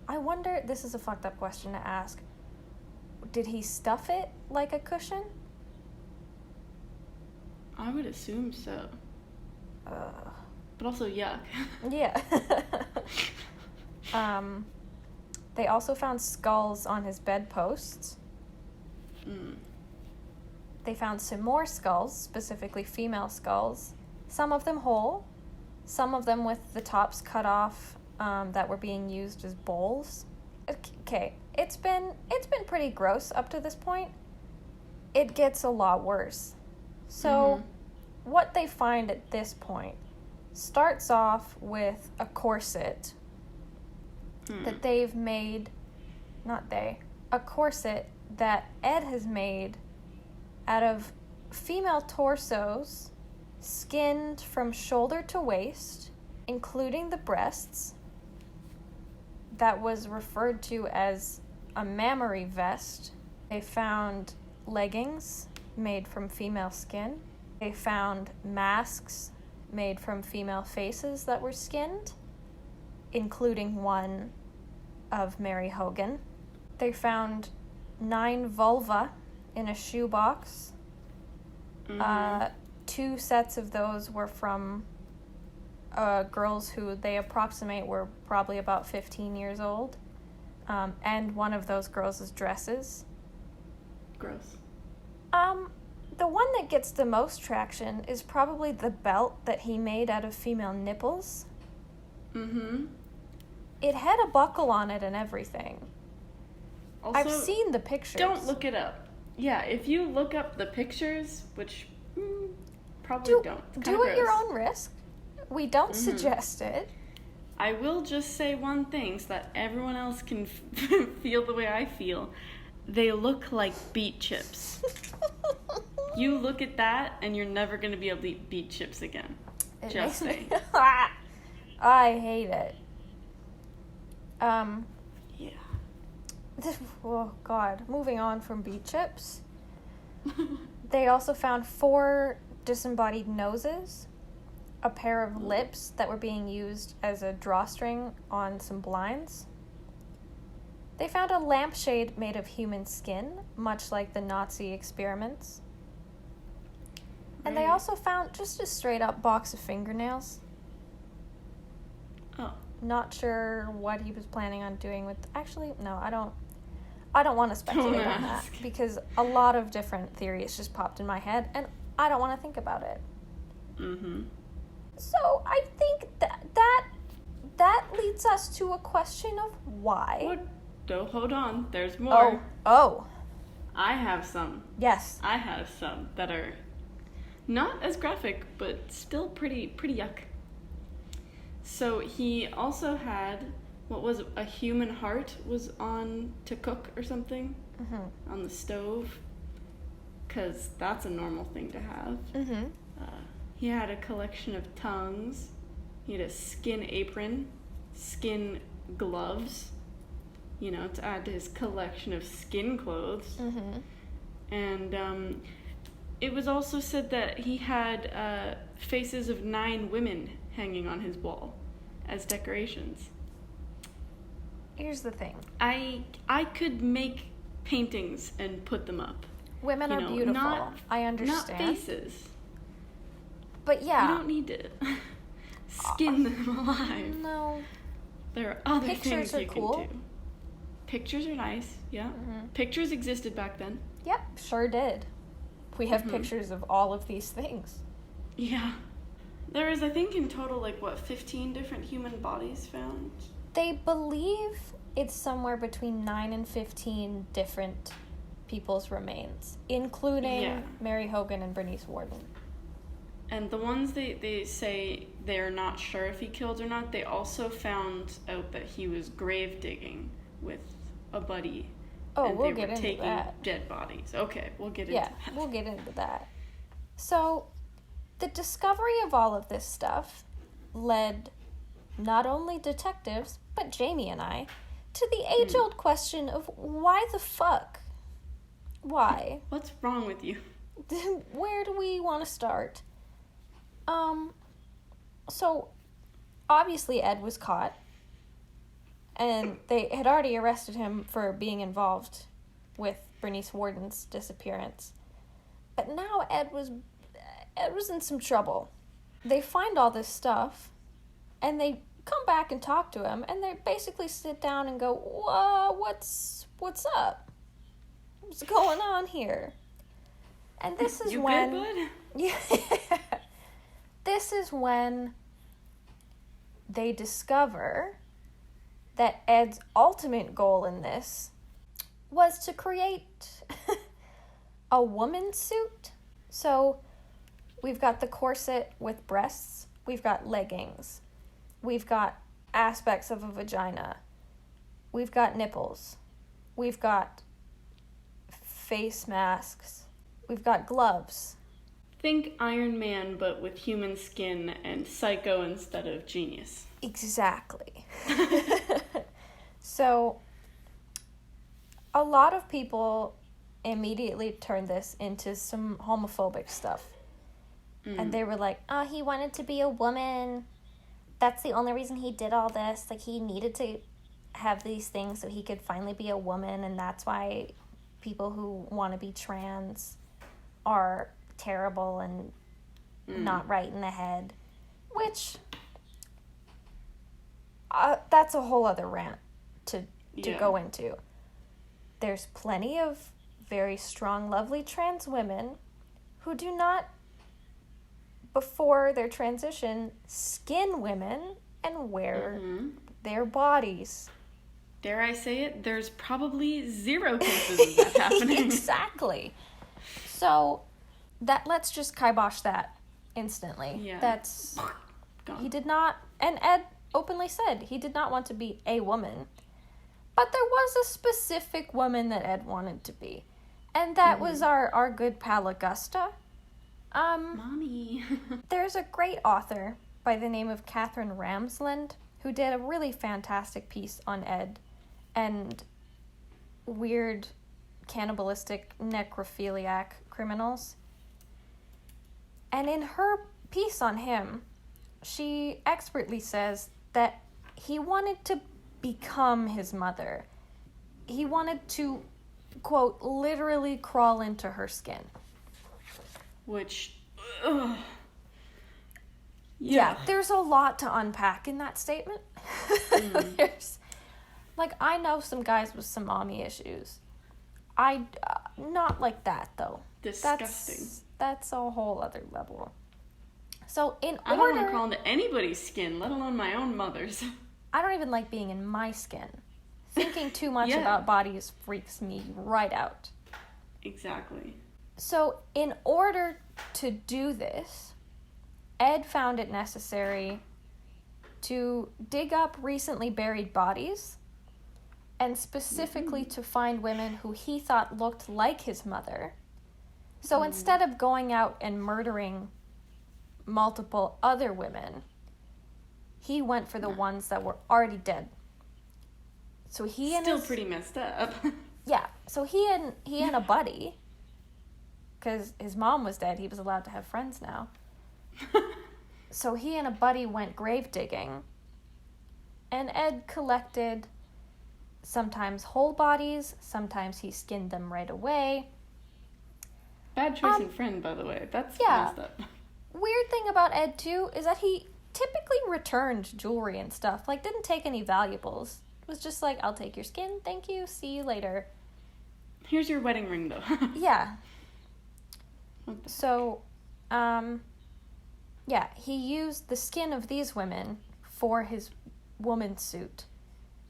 I wonder, this is a fucked up question to ask, did he stuff it like a cushion?
I would assume so. But also, yuck.
Yeah. They also found skulls on his bedposts. They found some more skulls, specifically female skulls. Some of them whole, some of them with the tops cut off that were being used as bowls. Okay, it's been pretty gross up to this point. It gets a lot worse. So what they find at this point starts off with a corset that they've made, a corset that Ed has made out of female torsos, skinned from shoulder to waist, including the breasts, that was referred to as a mammary vest. They found leggings made from female skin. They found masks made from female faces that were skinned, including one of Mary Hogan. They found 9 vulva in a shoebox. 2 sets of those were from girls who they approximate were probably about 15 years old. And one of those girls' dresses.
Gross.
The one that gets the most traction is probably the belt that he made out of female nipples. It had a buckle on it and everything.
Also,
I've seen the pictures.
Don't look it up. Yeah, if you look up the pictures, which probably don't.
Do at your own risk. We don't suggest it.
I will just say one thing so that everyone else can feel the way I feel. They look like beet chips. You look at that and you're never going to be able to eat beet chips again. Just saying.
I hate it.
Yeah.
Oh, God. Moving on from beet chips. They also found 4 disembodied noses, a pair of lips that were being used as a drawstring on some blinds. They found a lampshade made of human skin, much like the Nazi experiments. And they also found just a straight-up box of fingernails.
Oh.
Not sure what he was planning on doing with... Actually, no, I don't want to speculate on that, because a lot of different theories just popped in my head, and I don't want to think about it. So I think that leads us to a question of why.
What? Oh, hold on. There's more.
Oh.
I have some.
Yes.
I have some that are not as graphic, but still pretty yuck. So he also had, what was it, a human heart was on to cook or something on the stove, because that's a normal thing to have. He had a collection of tongues. He had a skin apron, skin gloves, to add to his collection of skin clothes. And it was also said that he had faces of 9 women hanging on his wall as decorations.
Here's the thing.
I could make paintings and put them up.
Women are beautiful. I understand.
Not faces.
But yeah.
You don't need to skin them alive.
No.
There are other
Pictures
things you
cool.
can do. Pictures are nice, yeah. Pictures existed back then.
Yep, sure did. We have pictures of all of these things.
Yeah. There is, I think, in total, 15 different human bodies found?
They believe it's somewhere between 9 and 15 different people's remains, including Mary Hogan and Bernice Worden.
And the ones they say they're not sure if he killed or not, they also found out that he was grave digging with a buddy.
Oh,
and
we'll
they
get
were
into
taking
that.
Dead bodies. Okay, we'll get into that.
Yeah, we'll get into that. So, the discovery of all of this stuff led not only detectives, but Jamie and I, to the age-old question of why the fuck? Why?
What's wrong with you?
Where do we want to start? So, obviously Ed was caught, and they had already arrested him for being involved with Bernice Worden's disappearance. But now Ed was in some trouble. They find all this stuff, and they come back and talk to him, and they basically sit down and go, "Whoa, what's up? What's going on here?" And this is
you
when...
good, bud?
Yeah. This is when they discover that Ed's ultimate goal in this was to create a woman's suit. So we've got the corset with breasts, we've got leggings, we've got aspects of a vagina, we've got nipples, we've got face masks, we've got gloves.
Think Iron Man, but with human skin and psycho instead of genius.
Exactly. So, a lot of people immediately turned this into some homophobic stuff. And they were like, oh, he wanted to be a woman. That's the only reason he did all this. Like, he needed to have these things so he could finally be a woman, and that's why people who want to be trans are terrible and not right in the head. Which, that's a whole other rant to go into. There's plenty of very strong, lovely trans women who do not, before their transition, skin women and wear their bodies.
Dare I say it? There's probably 0 cases of that happening.
Exactly. So, let's just kibosh that instantly.
Yeah.
That's...
Gone.
He did not... And Ed openly said he did not want to be a woman. But there was a specific woman that Ed wanted to be. And that was our good pal Augusta.
Mommy.
There's a great author by the name of Catherine Ramsland who did a really fantastic piece on Ed and weird cannibalistic necrophiliac criminals. And in her piece on him, she expertly says that he wanted to become his mother. He wanted to, quote, literally crawl into her skin.
Which,
Yeah, there's a lot to unpack in that statement. There's, like, I know some guys with some mommy issues. Not like that, though.
Disgusting.
That's a whole other level. So,
I don't want to crawl into anybody's skin, let alone my own mother's.
I don't even like being in my skin. Thinking too much about bodies freaks me right out.
Exactly.
So, in order to do this, Ed found it necessary to dig up recently buried bodies, and specifically to find women who he thought looked like his mother. So instead of going out and murdering multiple other women, he went for the ones that were already dead. So he and
Still pretty messed up.
Yeah, so he and a buddy, because his mom was dead, he was allowed to have friends now. So he and a buddy went grave digging, and Ed collected sometimes whole bodies, sometimes he skinned them right away.
Bad choice in friend, by the way. That's messed up.
Weird thing about Ed, too, is that he typically returned jewelry and stuff. Like, didn't take any valuables. It was just like, I'll take your skin, thank you, see you later.
Here's your wedding ring, though.
Yeah. So, he used the skin of these women for his woman's suit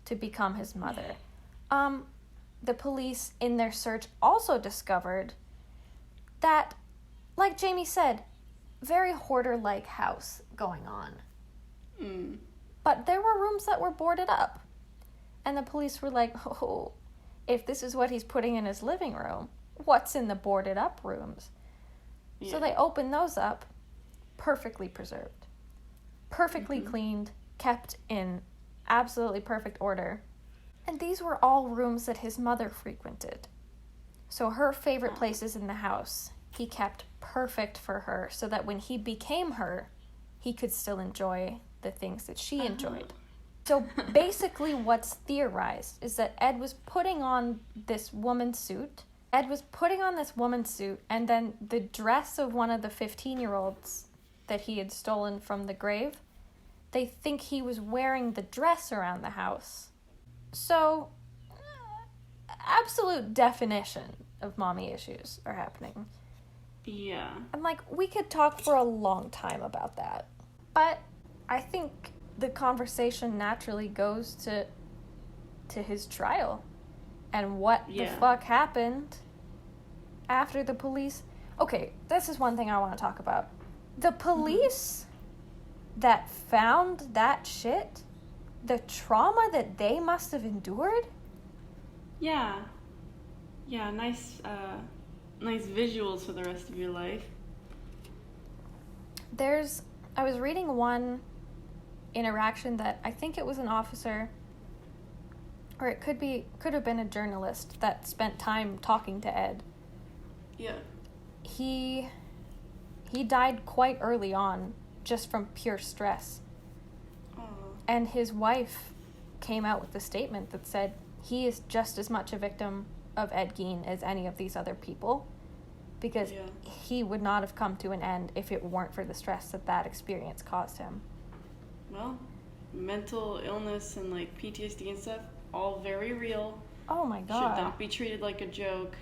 to become his mother. The police, in their search, also discovered that, like Jamie said, very hoarder-like house going on. But there were rooms that were boarded up. And the police were like, oh, if this is what he's putting in his living room, what's in the boarded up rooms? Yeah. So they opened those up, perfectly preserved, perfectly cleaned, kept in absolutely perfect order. And these were all rooms that his mother frequented. So her favorite places in the house, he kept perfect for her so that when he became her, he could still enjoy the things that she enjoyed. So basically what's theorized is that Ed was putting on this woman's suit. And then the dress of one of the 15-year-olds that he had stolen from the grave, they think he was wearing the dress around the house. So, absolute definition of mommy issues are happening.
Yeah.
And, like, we could talk for a long time about that. But I think the conversation naturally goes to his trial. and what the fuck happened after the police... Okay, this is one thing I want to talk about. The police that found that shit, the trauma that they must have endured...
Yeah. Yeah, nice visuals for the rest of your life.
I was reading one interaction that I think it was an officer, or it could have been a journalist that spent time talking to Ed.
Yeah.
He died quite early on, just from pure stress.
Oh.
And his wife came out with a statement that said he is just as much a victim of Ed Gein as any of these other people, because he would not have come to an end if it weren't for the stress that experience caused him.
Well, mental illness and like PTSD and stuff, all very real.
Oh my god.
Should not be treated like a joke.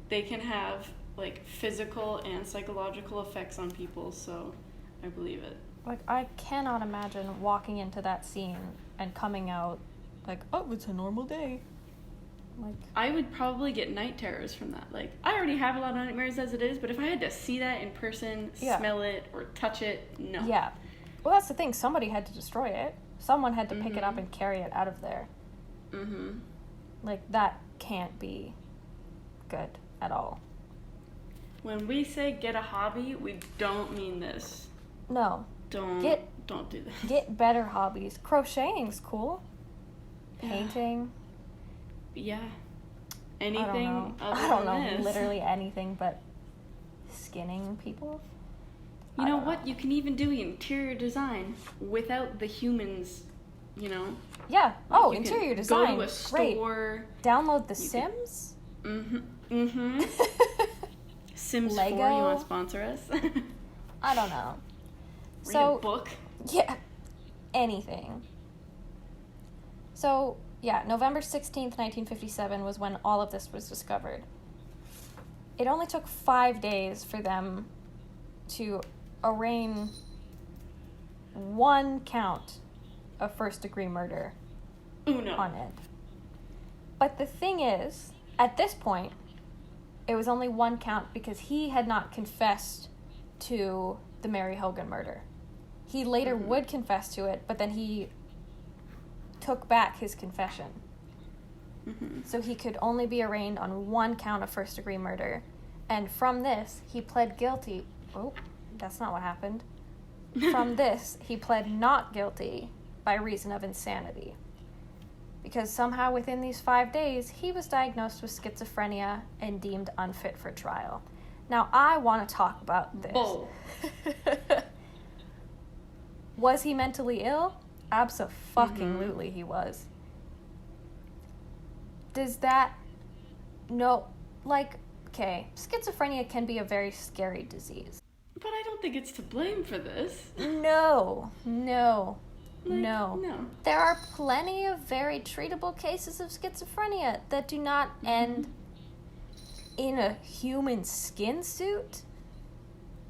They can have like physical and psychological effects on people, so I believe it.
Like, I cannot imagine walking into that scene and coming out like, oh, it's a normal day. Like,
I would probably get night terrors from that. Like, I already have a lot of nightmares as it is, but if I had to see that in person, smell it, or touch it, no.
Yeah. Well, that's the thing. Somebody had to destroy it. Someone had to pick it up and carry it out of there. Mm-hmm. Like, that can't be good at all.
When we say get a hobby, we don't mean this.
No.
Don't do that.
Get better hobbies. Crocheting's cool. Painting.
Yeah. Anything
I don't know. Literally anything but skinning people.
You know what? You can even do interior design without the humans, you know?
Yeah.
Like
interior design.
Go to a store.
Great. Download The Sims.
Sims
Lego.
4, you want to sponsor us?
I don't know.
Read a book.
Yeah. Anything. So, yeah, November 16th, 1957 was when all of this was discovered. It only took 5 days for them to arraign one count of first-degree murder on Ed. But the thing is, at this point, it was only one count because he had not confessed to the Mary Hogan murder. He later would confess to it, but then he took back his confession. So he could only be arraigned on one count of first-degree murder. And from this, he pled guilty. Oh, that's not what happened. From this, he pled not guilty by reason of insanity. Because somehow within these 5 days, he was diagnosed with schizophrenia and deemed unfit for trial. Now, I want to talk about this.
Bull.
Was he mentally ill? Abso-fucking-lutely he was. Does that... No, like, okay, schizophrenia can be a very scary disease.
But I don't think it's to blame for this.
No. There are plenty of very treatable cases of schizophrenia that do not end in a human skin suit.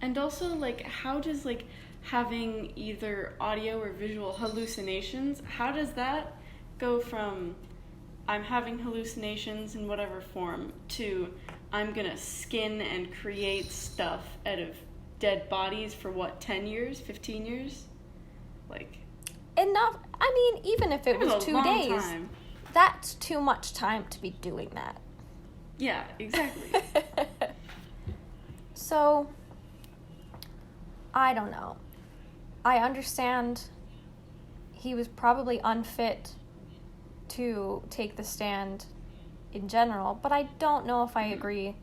And also, like, how does, like, having either audio or visual hallucinations, how does that go from I'm having hallucinations in whatever form to I'm gonna skin and create stuff out of dead bodies for 10 years, 15 years? Like,
enough. I mean, even if it was 2 days,
time.
That's too much time to be doing that.
Yeah, exactly.
So, I don't know. I understand he was probably unfit to take the stand in general, but I don't know if I agree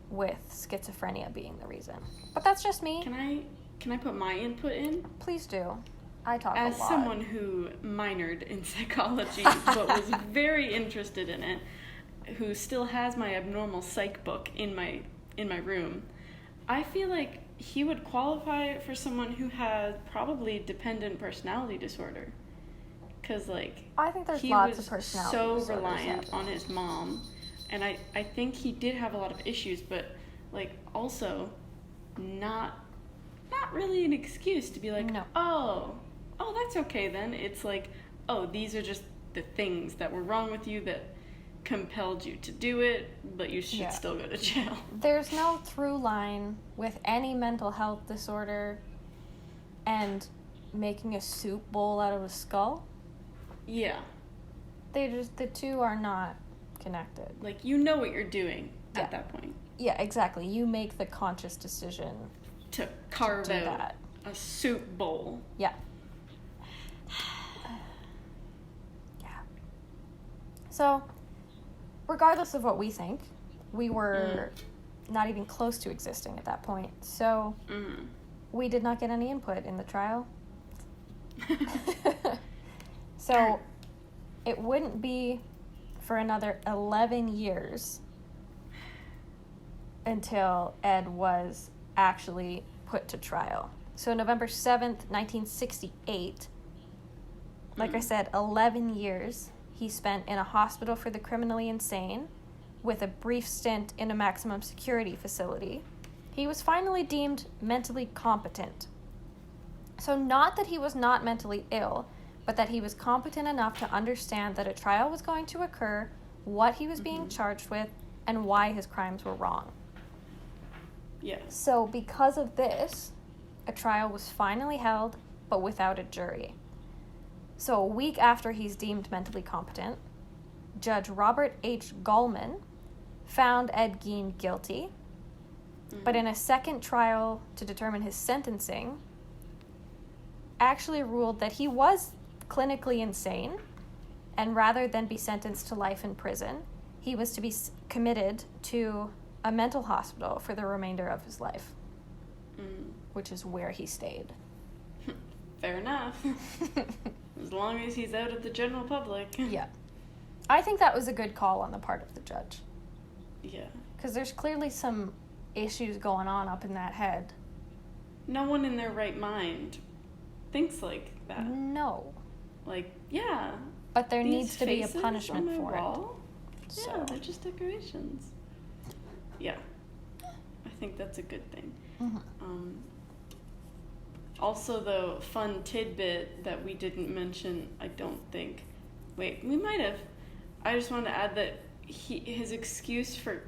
with schizophrenia being the reason. But that's just me.
Can I put my input in?
Please do. I talk a lot.
As someone who minored in psychology but was very interested in it, who still has my abnormal psych book in my room, I feel like he would qualify for someone who had probably dependent personality disorder. Because, like,
I think there's
he
lots
was
of personality
so
disorders,
reliant on his mom. And I think he did have a lot of issues, but, like, also not really an excuse to be like,
no.
oh, that's okay then. It's like, oh, these are just the things that were wrong with you that compelled you to do it, but you should still go to jail.
There's no through line with any mental health disorder and making a soup bowl out of a skull.
Yeah.
The two are not connected.
Like, you know what you're doing at that point.
Yeah, exactly. You make the conscious decision
to carve out a soup bowl.
Yeah. Yeah. So, regardless of what we think, we were not even close to existing at that point. So, we did not get any input in the trial. So, it wouldn't be for another 11 years until Ed was actually put to trial. So November 7th, 1968, like I said, 11 years he spent in a hospital for the criminally insane with a brief stint in a maximum security facility. He was finally deemed mentally competent. So not that he was not mentally ill, but that he was competent enough to understand that a trial was going to occur, what he was being charged with, and why his crimes were wrong.
Yeah.
So because of this, a trial was finally held, but without a jury. So a week after he's deemed mentally competent, Judge Robert H. Gallman found Ed Gein guilty, but in a second trial to determine his sentencing, actually ruled that he was clinically insane, and rather than be sentenced to life in prison, he was to be committed to a mental hospital for the remainder of his life, which is where he stayed.
Fair enough. As long as he's out of the general public.
Yeah. I think that was a good call on the part of the judge.
Yeah.
Because there's clearly some issues going on up in that head.
No one in their right mind thinks like that.
No.
Like, yeah.
But there needs to be a punishment for
wall?
it.
Yeah,
So.
they're just decorations. Yeah. I think that's a good thing. Also, though, fun tidbit that we didn't mention, I don't think. Wait, we might have. I just wanted to add that his excuse for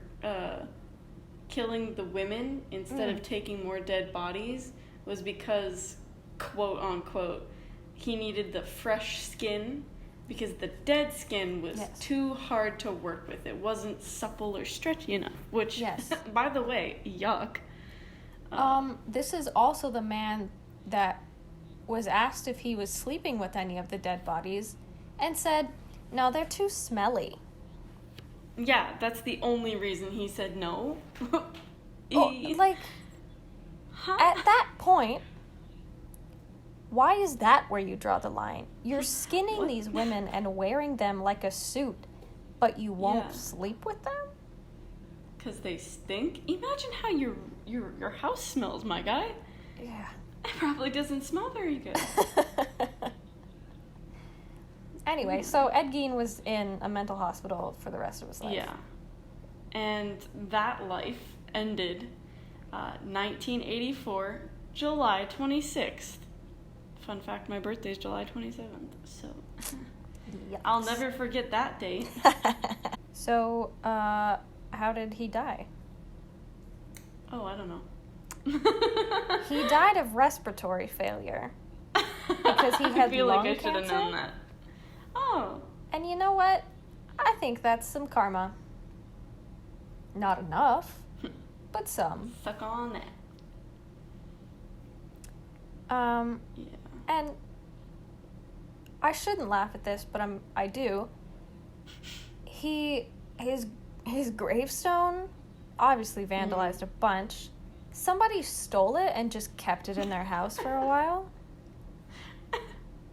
killing the women instead of taking more dead bodies was because, quote unquote, he needed the fresh skin because the dead skin was too hard to work with. It wasn't supple or stretchy enough, which, by the way, yuck.
This is also the man that was asked if he was sleeping with any of the dead bodies and said, no, they're too smelly.
Yeah, that's the only reason he said no.
At that point, why is that where you draw the line? You're skinning these women and wearing them like a suit, but you won't sleep with them?
Because they stink? Imagine how your house smells, my guy.
Yeah.
It probably doesn't smell very good.
Anyway, so Ed Gein was in a mental hospital for the rest of his life.
Yeah. And that life ended 1984, July 26th. Fun fact, my birthday is July 27th, so I'll never forget that date.
So, how did he die?
Oh, I don't know.
He died of respiratory failure because he had
I feel
lung
like I should have
cancer.
known that. Oh.
And you know what? I think that's some karma. Not enough, but some.
Suck on that.
Yeah. And I shouldn't laugh at this, but I do. His gravestone obviously vandalized a bunch. Somebody stole it and just kept it in their house for a while.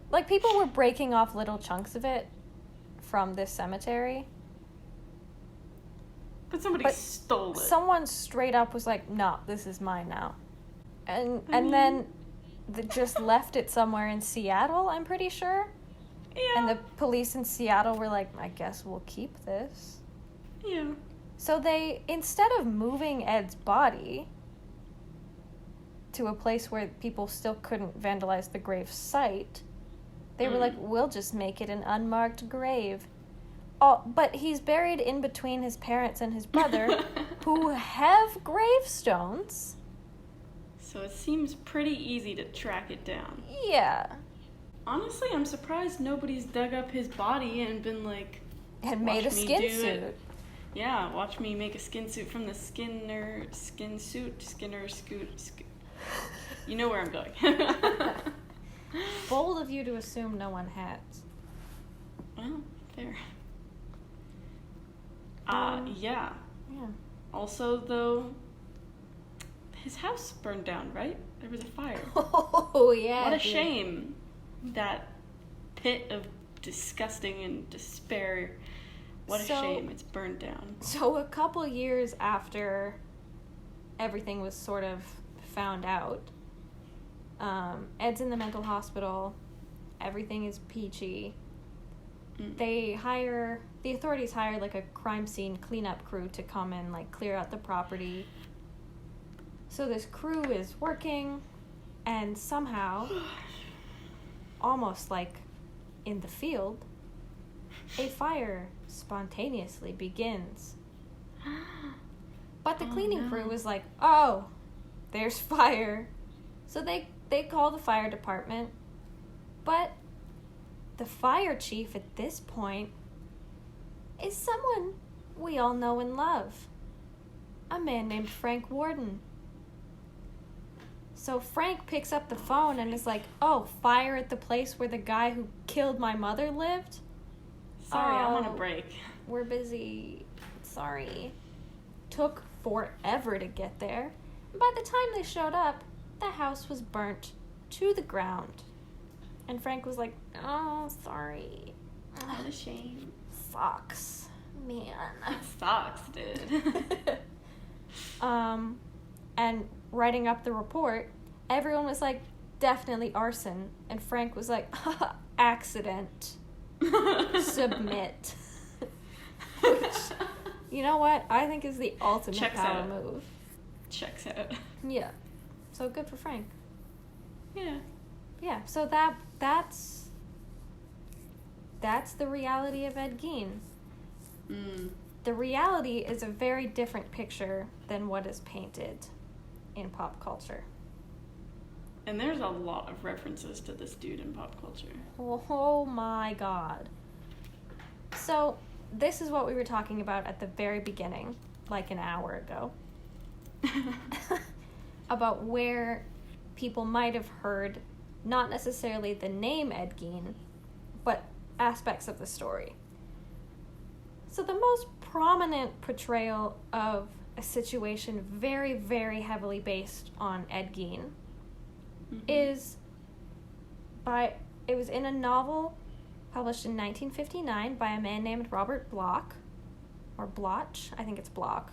Like, people were breaking off little chunks of it from this cemetery.
But somebody stole it.
Someone straight up was like, no, this is mine now. And then just left it somewhere in Seattle, I'm pretty sure.
Yeah.
And the police in Seattle were like, I guess we'll keep this.
Yeah.
So they, instead of moving Ed's body to a place where people still couldn't vandalize the grave site, they were like, we'll just make it an unmarked grave. but he's buried in between his parents and his brother, who have gravestones.
So it seems pretty easy to track it down.
Yeah.
Honestly, I'm surprised nobody's dug up his body and been like...
And made a skin suit.
Yeah, watch me make a skin suit from the Skinner Scoot. You know where I'm going.
Bold of you to assume no one has.
Well, fair. Yeah.
Yeah.
Also, though, his house burned down, right? There was a fire.
Oh, yeah.
What a shame. That pit of disgusting and despair. What a shame it's burned down.
So a couple years after everything was sort of found out, Ed's in the mental hospital. Everything is peachy. The authorities hire like a crime scene cleanup crew to come and like clear out the property. So this crew is working, and somehow, almost like in the field, a fire spontaneously begins. But the cleaning crew was like, oh, there's fire. So they call the fire department. But the fire chief at this point is someone we all know and love. A man named Frank Warden. So Frank picks up the phone and is like, oh, fire at the place where the guy who killed my mother lived?
Sorry, I'm on a break.
We're busy. Sorry. Took forever to get there. And by the time they showed up, the house was burnt to the ground. And Frank was like, oh, sorry.
What a shame.
Sucks. Man.
It sucks, dude.
And writing up the report, everyone was like, definitely arson. And Frank was like, accident. Submit. Which, you know what? I think is the ultimate power move.
Checks out.
Yeah. So good for Frank.
Yeah.
Yeah, so that's the reality of Ed Gein. The reality is a very different picture than what is painted in pop culture.
And there's a lot of references to this dude in pop culture.
Oh my god. So, this is what we were talking about at the very beginning, like an hour ago. About where people might have heard not necessarily the name Ed Gein, but aspects of the story. So the most prominent portrayal of a situation very, very heavily based on Ed Gein it was in a novel published in 1959 by a man named Robert Bloch, or Bloch, I think it's Bloch.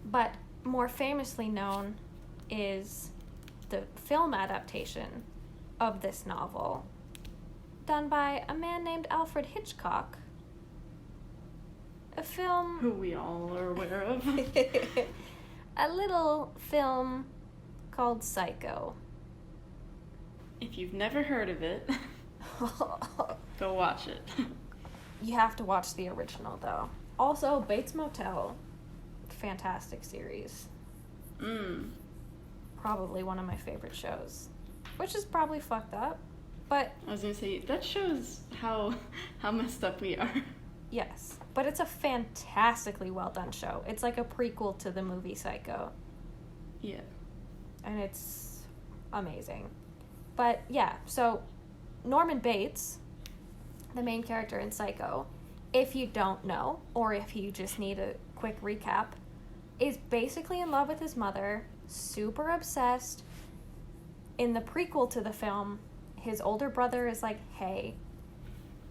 But more famously known is the film adaptation of this novel, done by a man named Alfred Hitchcock. A film...
Who we all are aware of.
A little film called Psycho.
If you've never heard of it, go watch it.
You have to watch the original, though. Also, Bates Motel. Fantastic series. Probably one of my favorite shows. Which is probably fucked up, but...
I was gonna say, that shows how messed up we are.
Yes, but it's a fantastically well done show. It's like a prequel to the movie Psycho.
Yeah.
And it's amazing. But yeah, so Norman Bates, the main character in Psycho, if you don't know, or if you just need a quick recap, is basically in love with his mother, super obsessed. In the prequel to the film, his older brother is like, hey,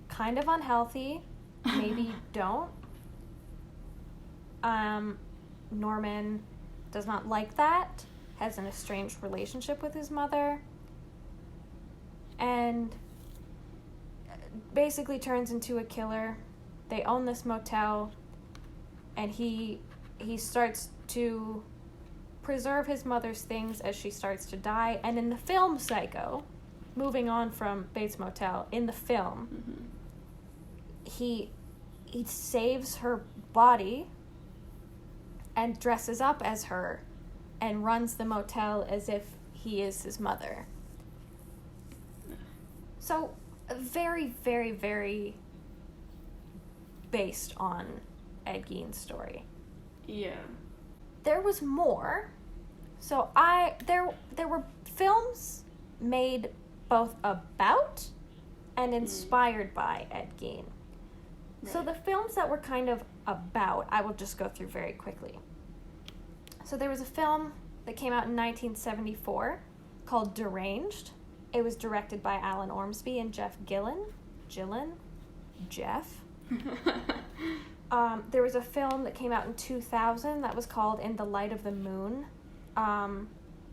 kind of unhealthy, maybe don't. Norman does not like that, has an estranged relationship with his mother, and basically turns into a killer. They own this motel, and he starts to preserve his mother's things as she starts to die. And in the film Psycho, moving on from Bates Motel, in the film, he saves her body and dresses up as her and runs the motel as if he is his mother. So, very, very, very based on Ed Gein's story.
Yeah.
There was more. So there were films made both about and inspired by Ed Gein. Right. So the films that were kind of about, I will just go through very quickly. So there was a film that came out in 1974 called Deranged. It was directed by Alan Ormsby and Jeff Gillen. Jeff. There was a film that came out in 2000 that was called In the Light of the Moon.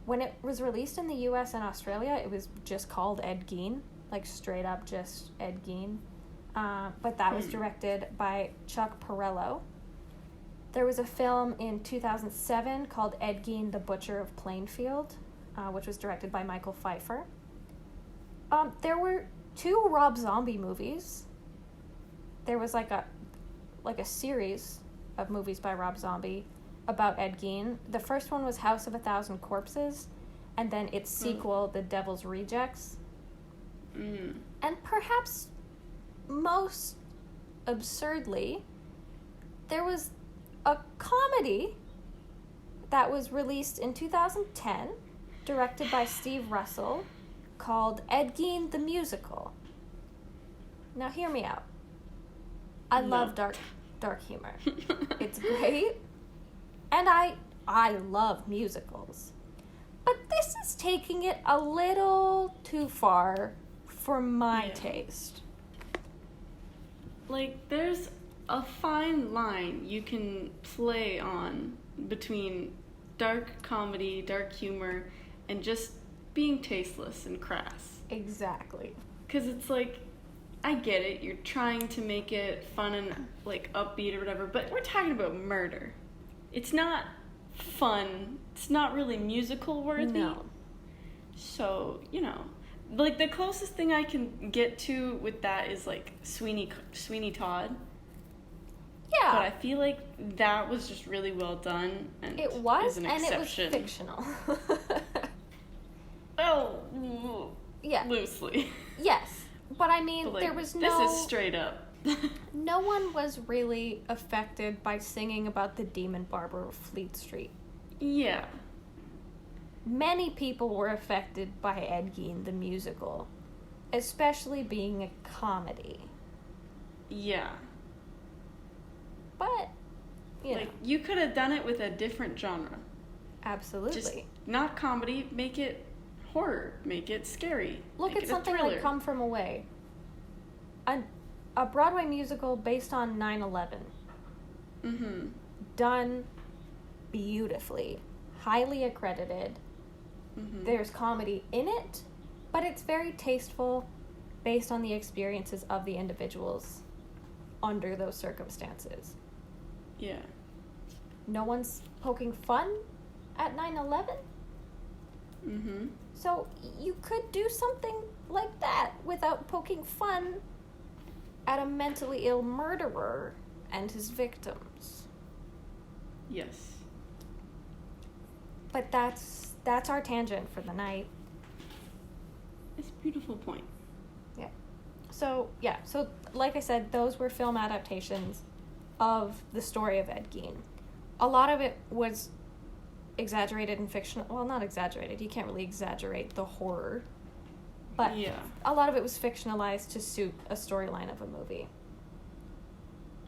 When it was released in the US and Australia, it was just called Ed Gein, like straight up just Ed Gein. But that was directed by Chuck Perrello. There was a film in 2007 called Ed Gein, the Butcher of Plainfield, which was directed by Michael Pfeiffer. There were 2 Rob Zombie movies. There was like a series of movies by Rob Zombie about Ed Gein. The first one was House of a Thousand Corpses, and then its sequel, The Devil's Rejects. And perhaps most absurdly, there was a comedy that was released in 2010, directed by Steve Russell, called Ed Gein the Musical. Now hear me out. I love dark humor. It's great. And I love musicals. But this is taking it a little too far for my taste.
Like, there's a fine line you can play on between dark comedy, dark humor, and just being tasteless and crass.
Exactly.
Because it's like, I get it, you're trying to make it fun and, like, upbeat or whatever, but we're talking about murder. It's not fun. It's not really musical worthy.
No.
So, you know, like, the closest thing I can get to with that is, like, Sweeney Todd.
Yeah.
But I feel like that was just really well done. And
it was,
is an
and
exception.
it was fictional.
Oh,
yeah.
Loosely.
Yes. But I mean,
like,
there was
This is straight up.
No one was really affected by singing about the demon barber of Fleet Street.
Yeah.
Many people were affected by Ed Gein the musical, especially being a comedy.
Yeah.
But, you know.
You could have done it with a different genre.
Absolutely.
Just not comedy, make it horror, make it scary.
Look at something like Come From Away. A Broadway musical based on 9/11.
Mm-hmm.
Done beautifully. Highly accredited. Mm-hmm. There's comedy in it, but it's very tasteful based on the experiences of the individuals under those circumstances.
Yeah.
No one's poking fun at 9/11.
Mm-hmm.
So you could do something like that without poking fun at a mentally ill murderer and his victims.
Yes.
But that's our tangent for the night.
It's a beautiful point.
Yeah. So like I said, those were film adaptations of the story of Ed Gein. A lot of it was exaggerated and fictional. Well, not exaggerated. You can't really exaggerate the horror. But a lot of it was fictionalized to suit a storyline of a movie.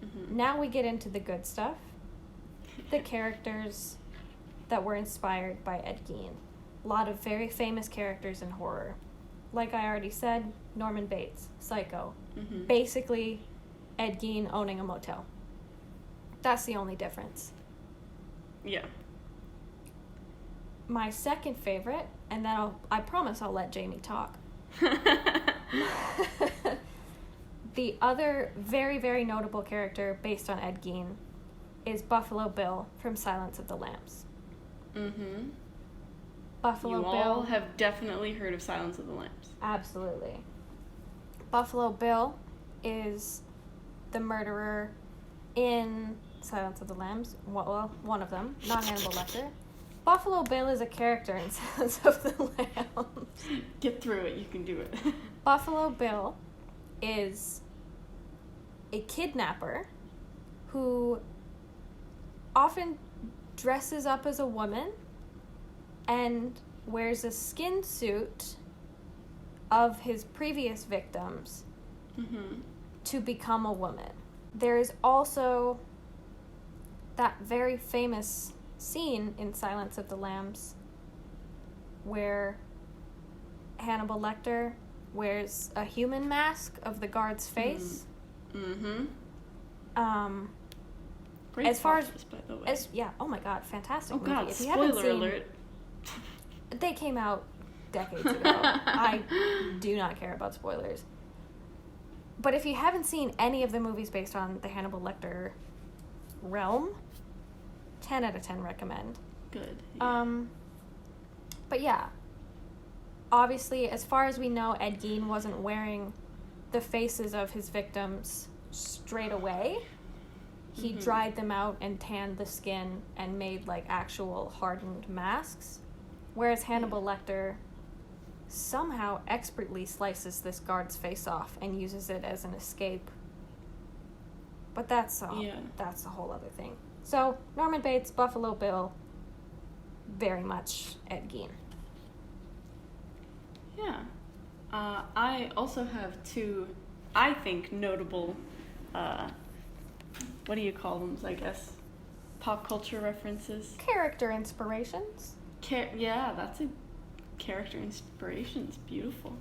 Mm-hmm. Now we get into the good stuff. The characters that were inspired by Ed Gein. A lot of very famous characters in horror. Like I already said, Norman Bates, Psycho. Mm-hmm. Basically, Ed Gein owning a motel. That's the only difference.
Yeah.
My second favorite, and then I promise I'll let Jamie talk. The other very, very notable character based on Ed Gein is Buffalo Bill from Silence of the Lambs.
Mm-hmm.
Buffalo Bill.
You all have definitely heard of Silence of the Lambs.
Absolutely. Buffalo Bill is the murderer in Silence of the Lambs. Well, one of them, not Hannibal Lecter. Buffalo Bill is a character in Silence of the Lambs.
Get through it, you can do it.
Buffalo Bill is a kidnapper who often dresses up as a woman and wears a skin suit of his previous victims to become a woman. There is also that very famous scene in Silence of the Lambs where Hannibal Lecter wears a human mask of the guard's face.
Great
as far
as, by the way.
Oh my god, fantastic movie.
God,
If you
spoiler
haven't seen,
alert.
They came out decades ago. I do not care about spoilers. But if you haven't seen any of the movies based on the Hannibal Lecter realm, 10 out of 10 recommend.
Good. Yeah.
But yeah, obviously, as far as we know, Ed Gein wasn't wearing the faces of his victims straight away. He dried them out and tanned the skin and made, like, actual hardened masks. Whereas Hannibal Lecter somehow expertly slices this guard's face off and uses it as an escape. But that's a whole other thing. So, Norman Bates, Buffalo Bill, very much Ed Gein.
Yeah. I also have two, I think, notable, what do you call them, I guess? Pop culture references?
Character inspirations.
Yeah, that's a character inspirations. Beautiful.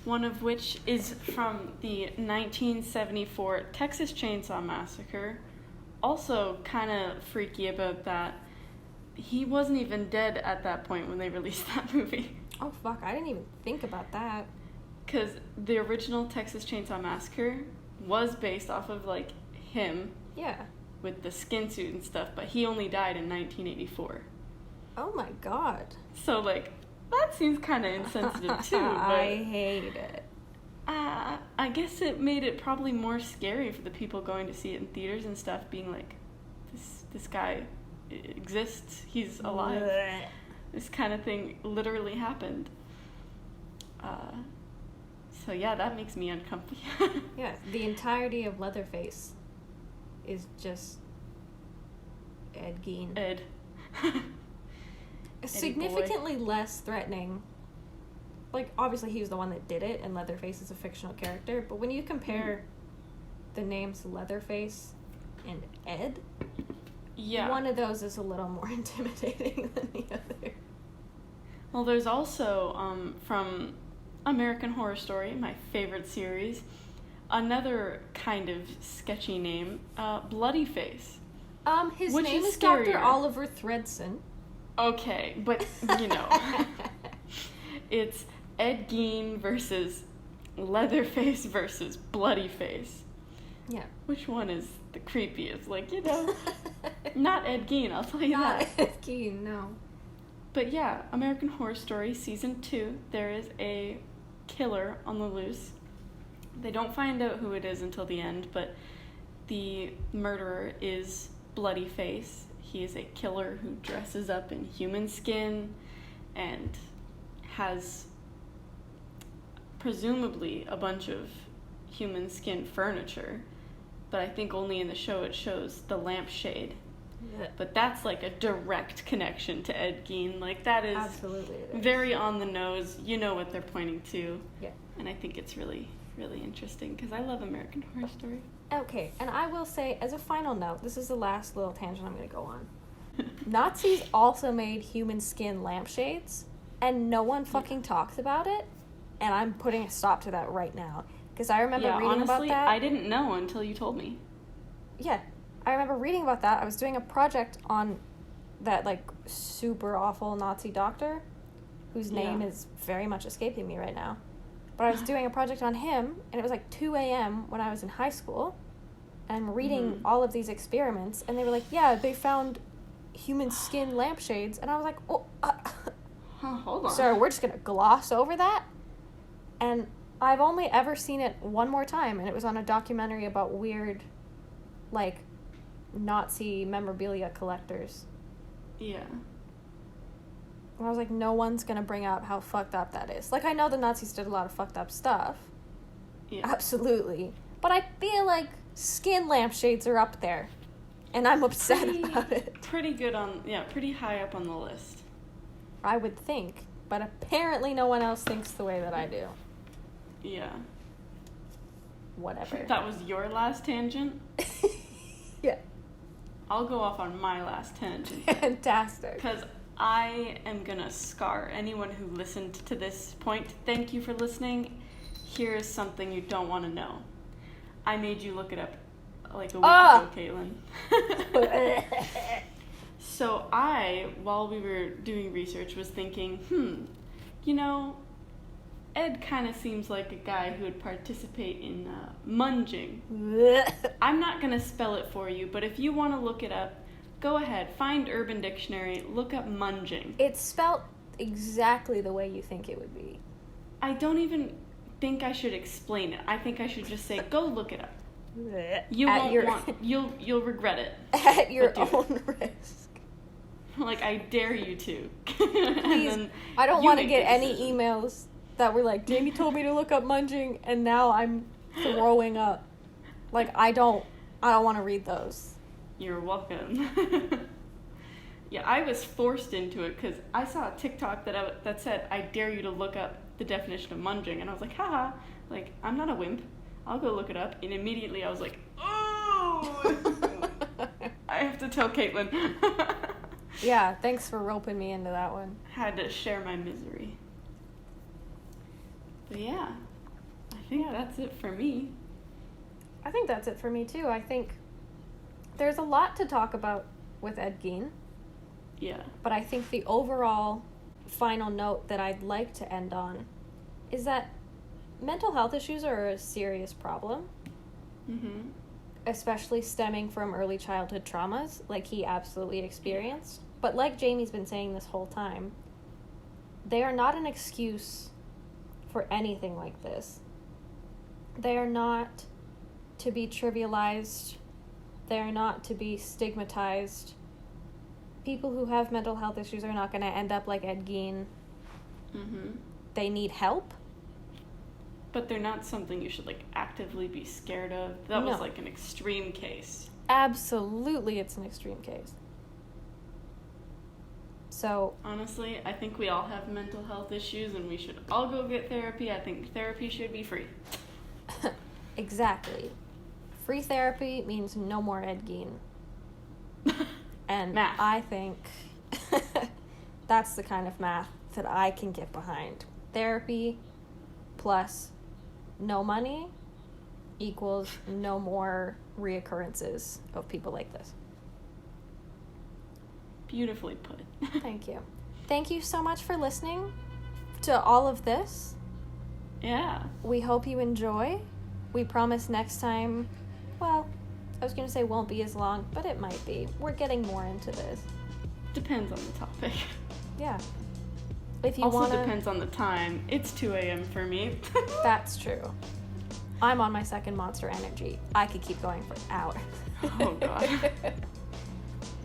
One of which is from the 1974 Texas Chainsaw Massacre. Also kind of freaky about that. He wasn't even dead at that point when they released that movie.
Oh, fuck. I didn't even think about that.
Because the original Texas Chainsaw Massacre was based off of, like, him.
Yeah.
With the skin suit and stuff, but he only died in 1984.
Oh my god.
So, like, that seems kind of insensitive, too. But
I hate it.
I guess it made it probably more scary for the people going to see it in theaters and stuff, being like, this guy exists, he's alive.
Blech.
This kind of thing literally happened. So yeah, that makes me uncomfortable.
Yeah, the entirety of Leatherface is just Ed Gein.
Ed.
Significantly less threatening. Like, obviously he was the one that did it, and Leatherface is a fictional character, but when you compare the names Leatherface and Ed, one of those is a little more intimidating than the other.
Well, there's also, from American Horror Story, my favorite series, another kind of sketchy name, Bloody Face.
His
Which
name is
scarier.
Dr. Oliver Thredson.
Okay, but, you know, it's Ed Gein versus Leatherface versus Bloody Face.
Yeah.
Which one is the creepiest? Like, you know, not Ed Gein, I'll tell you
Not
that.
Ed Gein, no.
But yeah, American Horror Story Season 2, there is a killer on the loose. They don't find out who it is until the end, but the murderer is Bloody Face. He is a killer who dresses up in human skin and has presumably a bunch of human skin furniture, but I think only in the show it shows the lampshade.
Yeah.
But that's like a direct connection to Ed Gein. Like, that is
Absolutely it is.
very on the nose. You know what they're pointing to.
Yeah.
And I think it's really, really interesting because I love American Horror Story.
Okay, and I will say, as a final note, this is the last little tangent I'm going to go on. Nazis also made human skin lampshades, and no one fucking talks about it, and I'm putting a stop to that right now. Because I remember reading
honestly,
about that.
I didn't know until you told me.
Yeah, I remember reading about that. I was doing a project on that, like, super awful Nazi doctor, whose name is very much escaping me right now. But I was doing a project on him, and it was like 2 a.m. when I was in high school, and I'm reading all of these experiments, and they were like, yeah, they found human skin lampshades, and I was like, oh,
Hold on.
sorry, we're just going to gloss over that? And I've only ever seen it one more time, and it was on a documentary about weird, like, Nazi memorabilia collectors.
Yeah.
And I was like, no one's gonna bring up how fucked up that is. Like, I know the Nazis did a lot of fucked up stuff.
Yeah.
Absolutely. But I feel like skin lampshades are up there. And I'm upset about it.
Pretty high up on the list.
I would think. But apparently no one else thinks the way that I do.
Yeah.
Whatever.
That was your last tangent?
Yeah.
I'll go off on my last tangent.
Fantastic.
Because I am gonna scar anyone who listened to this point. Thank you for listening. Here is something you don't want to know. I made you look it up like a week ago, Caitlin. So I, while we were doing research, was thinking, Ed kind of seems like a guy who would participate in munging. I'm not going to spell it for you, but if you want to look it up, go ahead. Find Urban Dictionary, look up munging.
It's spelled exactly the way you think it would be.
I don't even think I should explain it. I think I should just say, go look it up. You'll regret it.
At your own risk.
Like, I dare you to.
Please, I don't want to get any emails that were like, Jamie told me to look up munging, and now I'm throwing up. Like, I don't want to read those.
You're welcome. Yeah, I was forced into it because I saw a TikTok that said, I dare you to look up the definition of munging, and I was like, haha, like, I'm not a wimp. I'll go look it up, and immediately I was like, oh! I have to tell Caitlin.
Yeah, thanks for roping me into that one.
Had to share my misery. But yeah, I think that's it for me.
I think that's it for me, too. I think there's a lot to talk about with Ed Gein.
Yeah.
But I think the overall final note that I'd like to end on is that mental health issues are a serious problem.
Mm-hmm.
Especially stemming from early childhood traumas, like he absolutely experienced. But like Jamie's been saying this whole time, they are not an excuse for anything like this. They are not to be trivialized. They are not to be stigmatized. People who have mental health issues are not going to end up like Ed Gein.
Mm-hmm.
They need help.
But they're not something you should, like, actively be scared of. That was, like, an extreme case.
Absolutely, it's an extreme case. So...
honestly, I think we all have mental health issues, and we should all go get therapy. I think therapy should be free.
Exactly. Free therapy means no more Ed Gein. And
math.
I think that's the kind of math that I can get behind. Therapy plus no money equals no more reoccurrences of people like this.
Beautifully put.
Thank you. Thank you so much for listening to all of this.
Yeah.
We hope you enjoy. We promise next time, well, I was going to say won't be as long, but it might be. We're getting more into this.
Depends on the topic.
Yeah. If you
also depends on the time. It's 2 a.m. for me.
That's true. I'm on my second Monster Energy. I could keep going for hours.
Oh, God.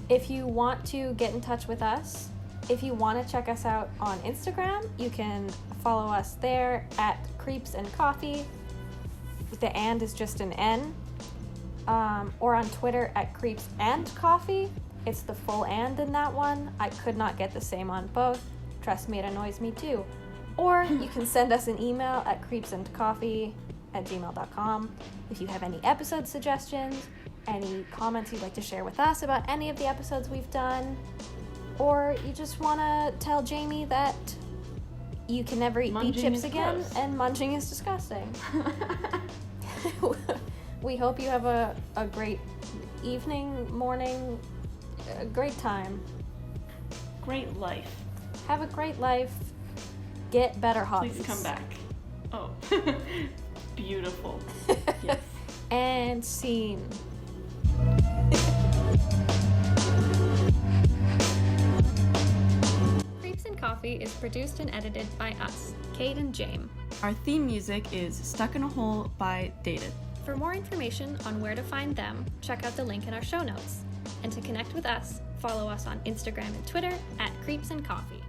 If you want to get in touch with us, if you want to check us out on Instagram, you can follow us there at Creeps and Coffee. The and is just an N. Or on Twitter at Creeps and Coffee. It's the full and in that one. I could not get the same on both. Trust me, it annoys me too. Or you can send us an email at creepsandcoffee@gmail.com if you have any episode suggestions, any comments you'd like to share with us about any of the episodes we've done, or you just want to tell Jamie that you can never eat beet chips again
gross.
And munching is disgusting. We hope you have a great evening, morning, a great time.
Great life.
Have a great life. Get better hobbies.
Please come back. Oh. Beautiful. Yes.
And scene. Creeps and Coffee is produced and edited by us, Kate and James.
Our theme music is Stuck in a Hole by Dated.
For more information on where to find them, check out the link in our show notes. And to connect with us, follow us on Instagram and Twitter @CreepsandCoffee.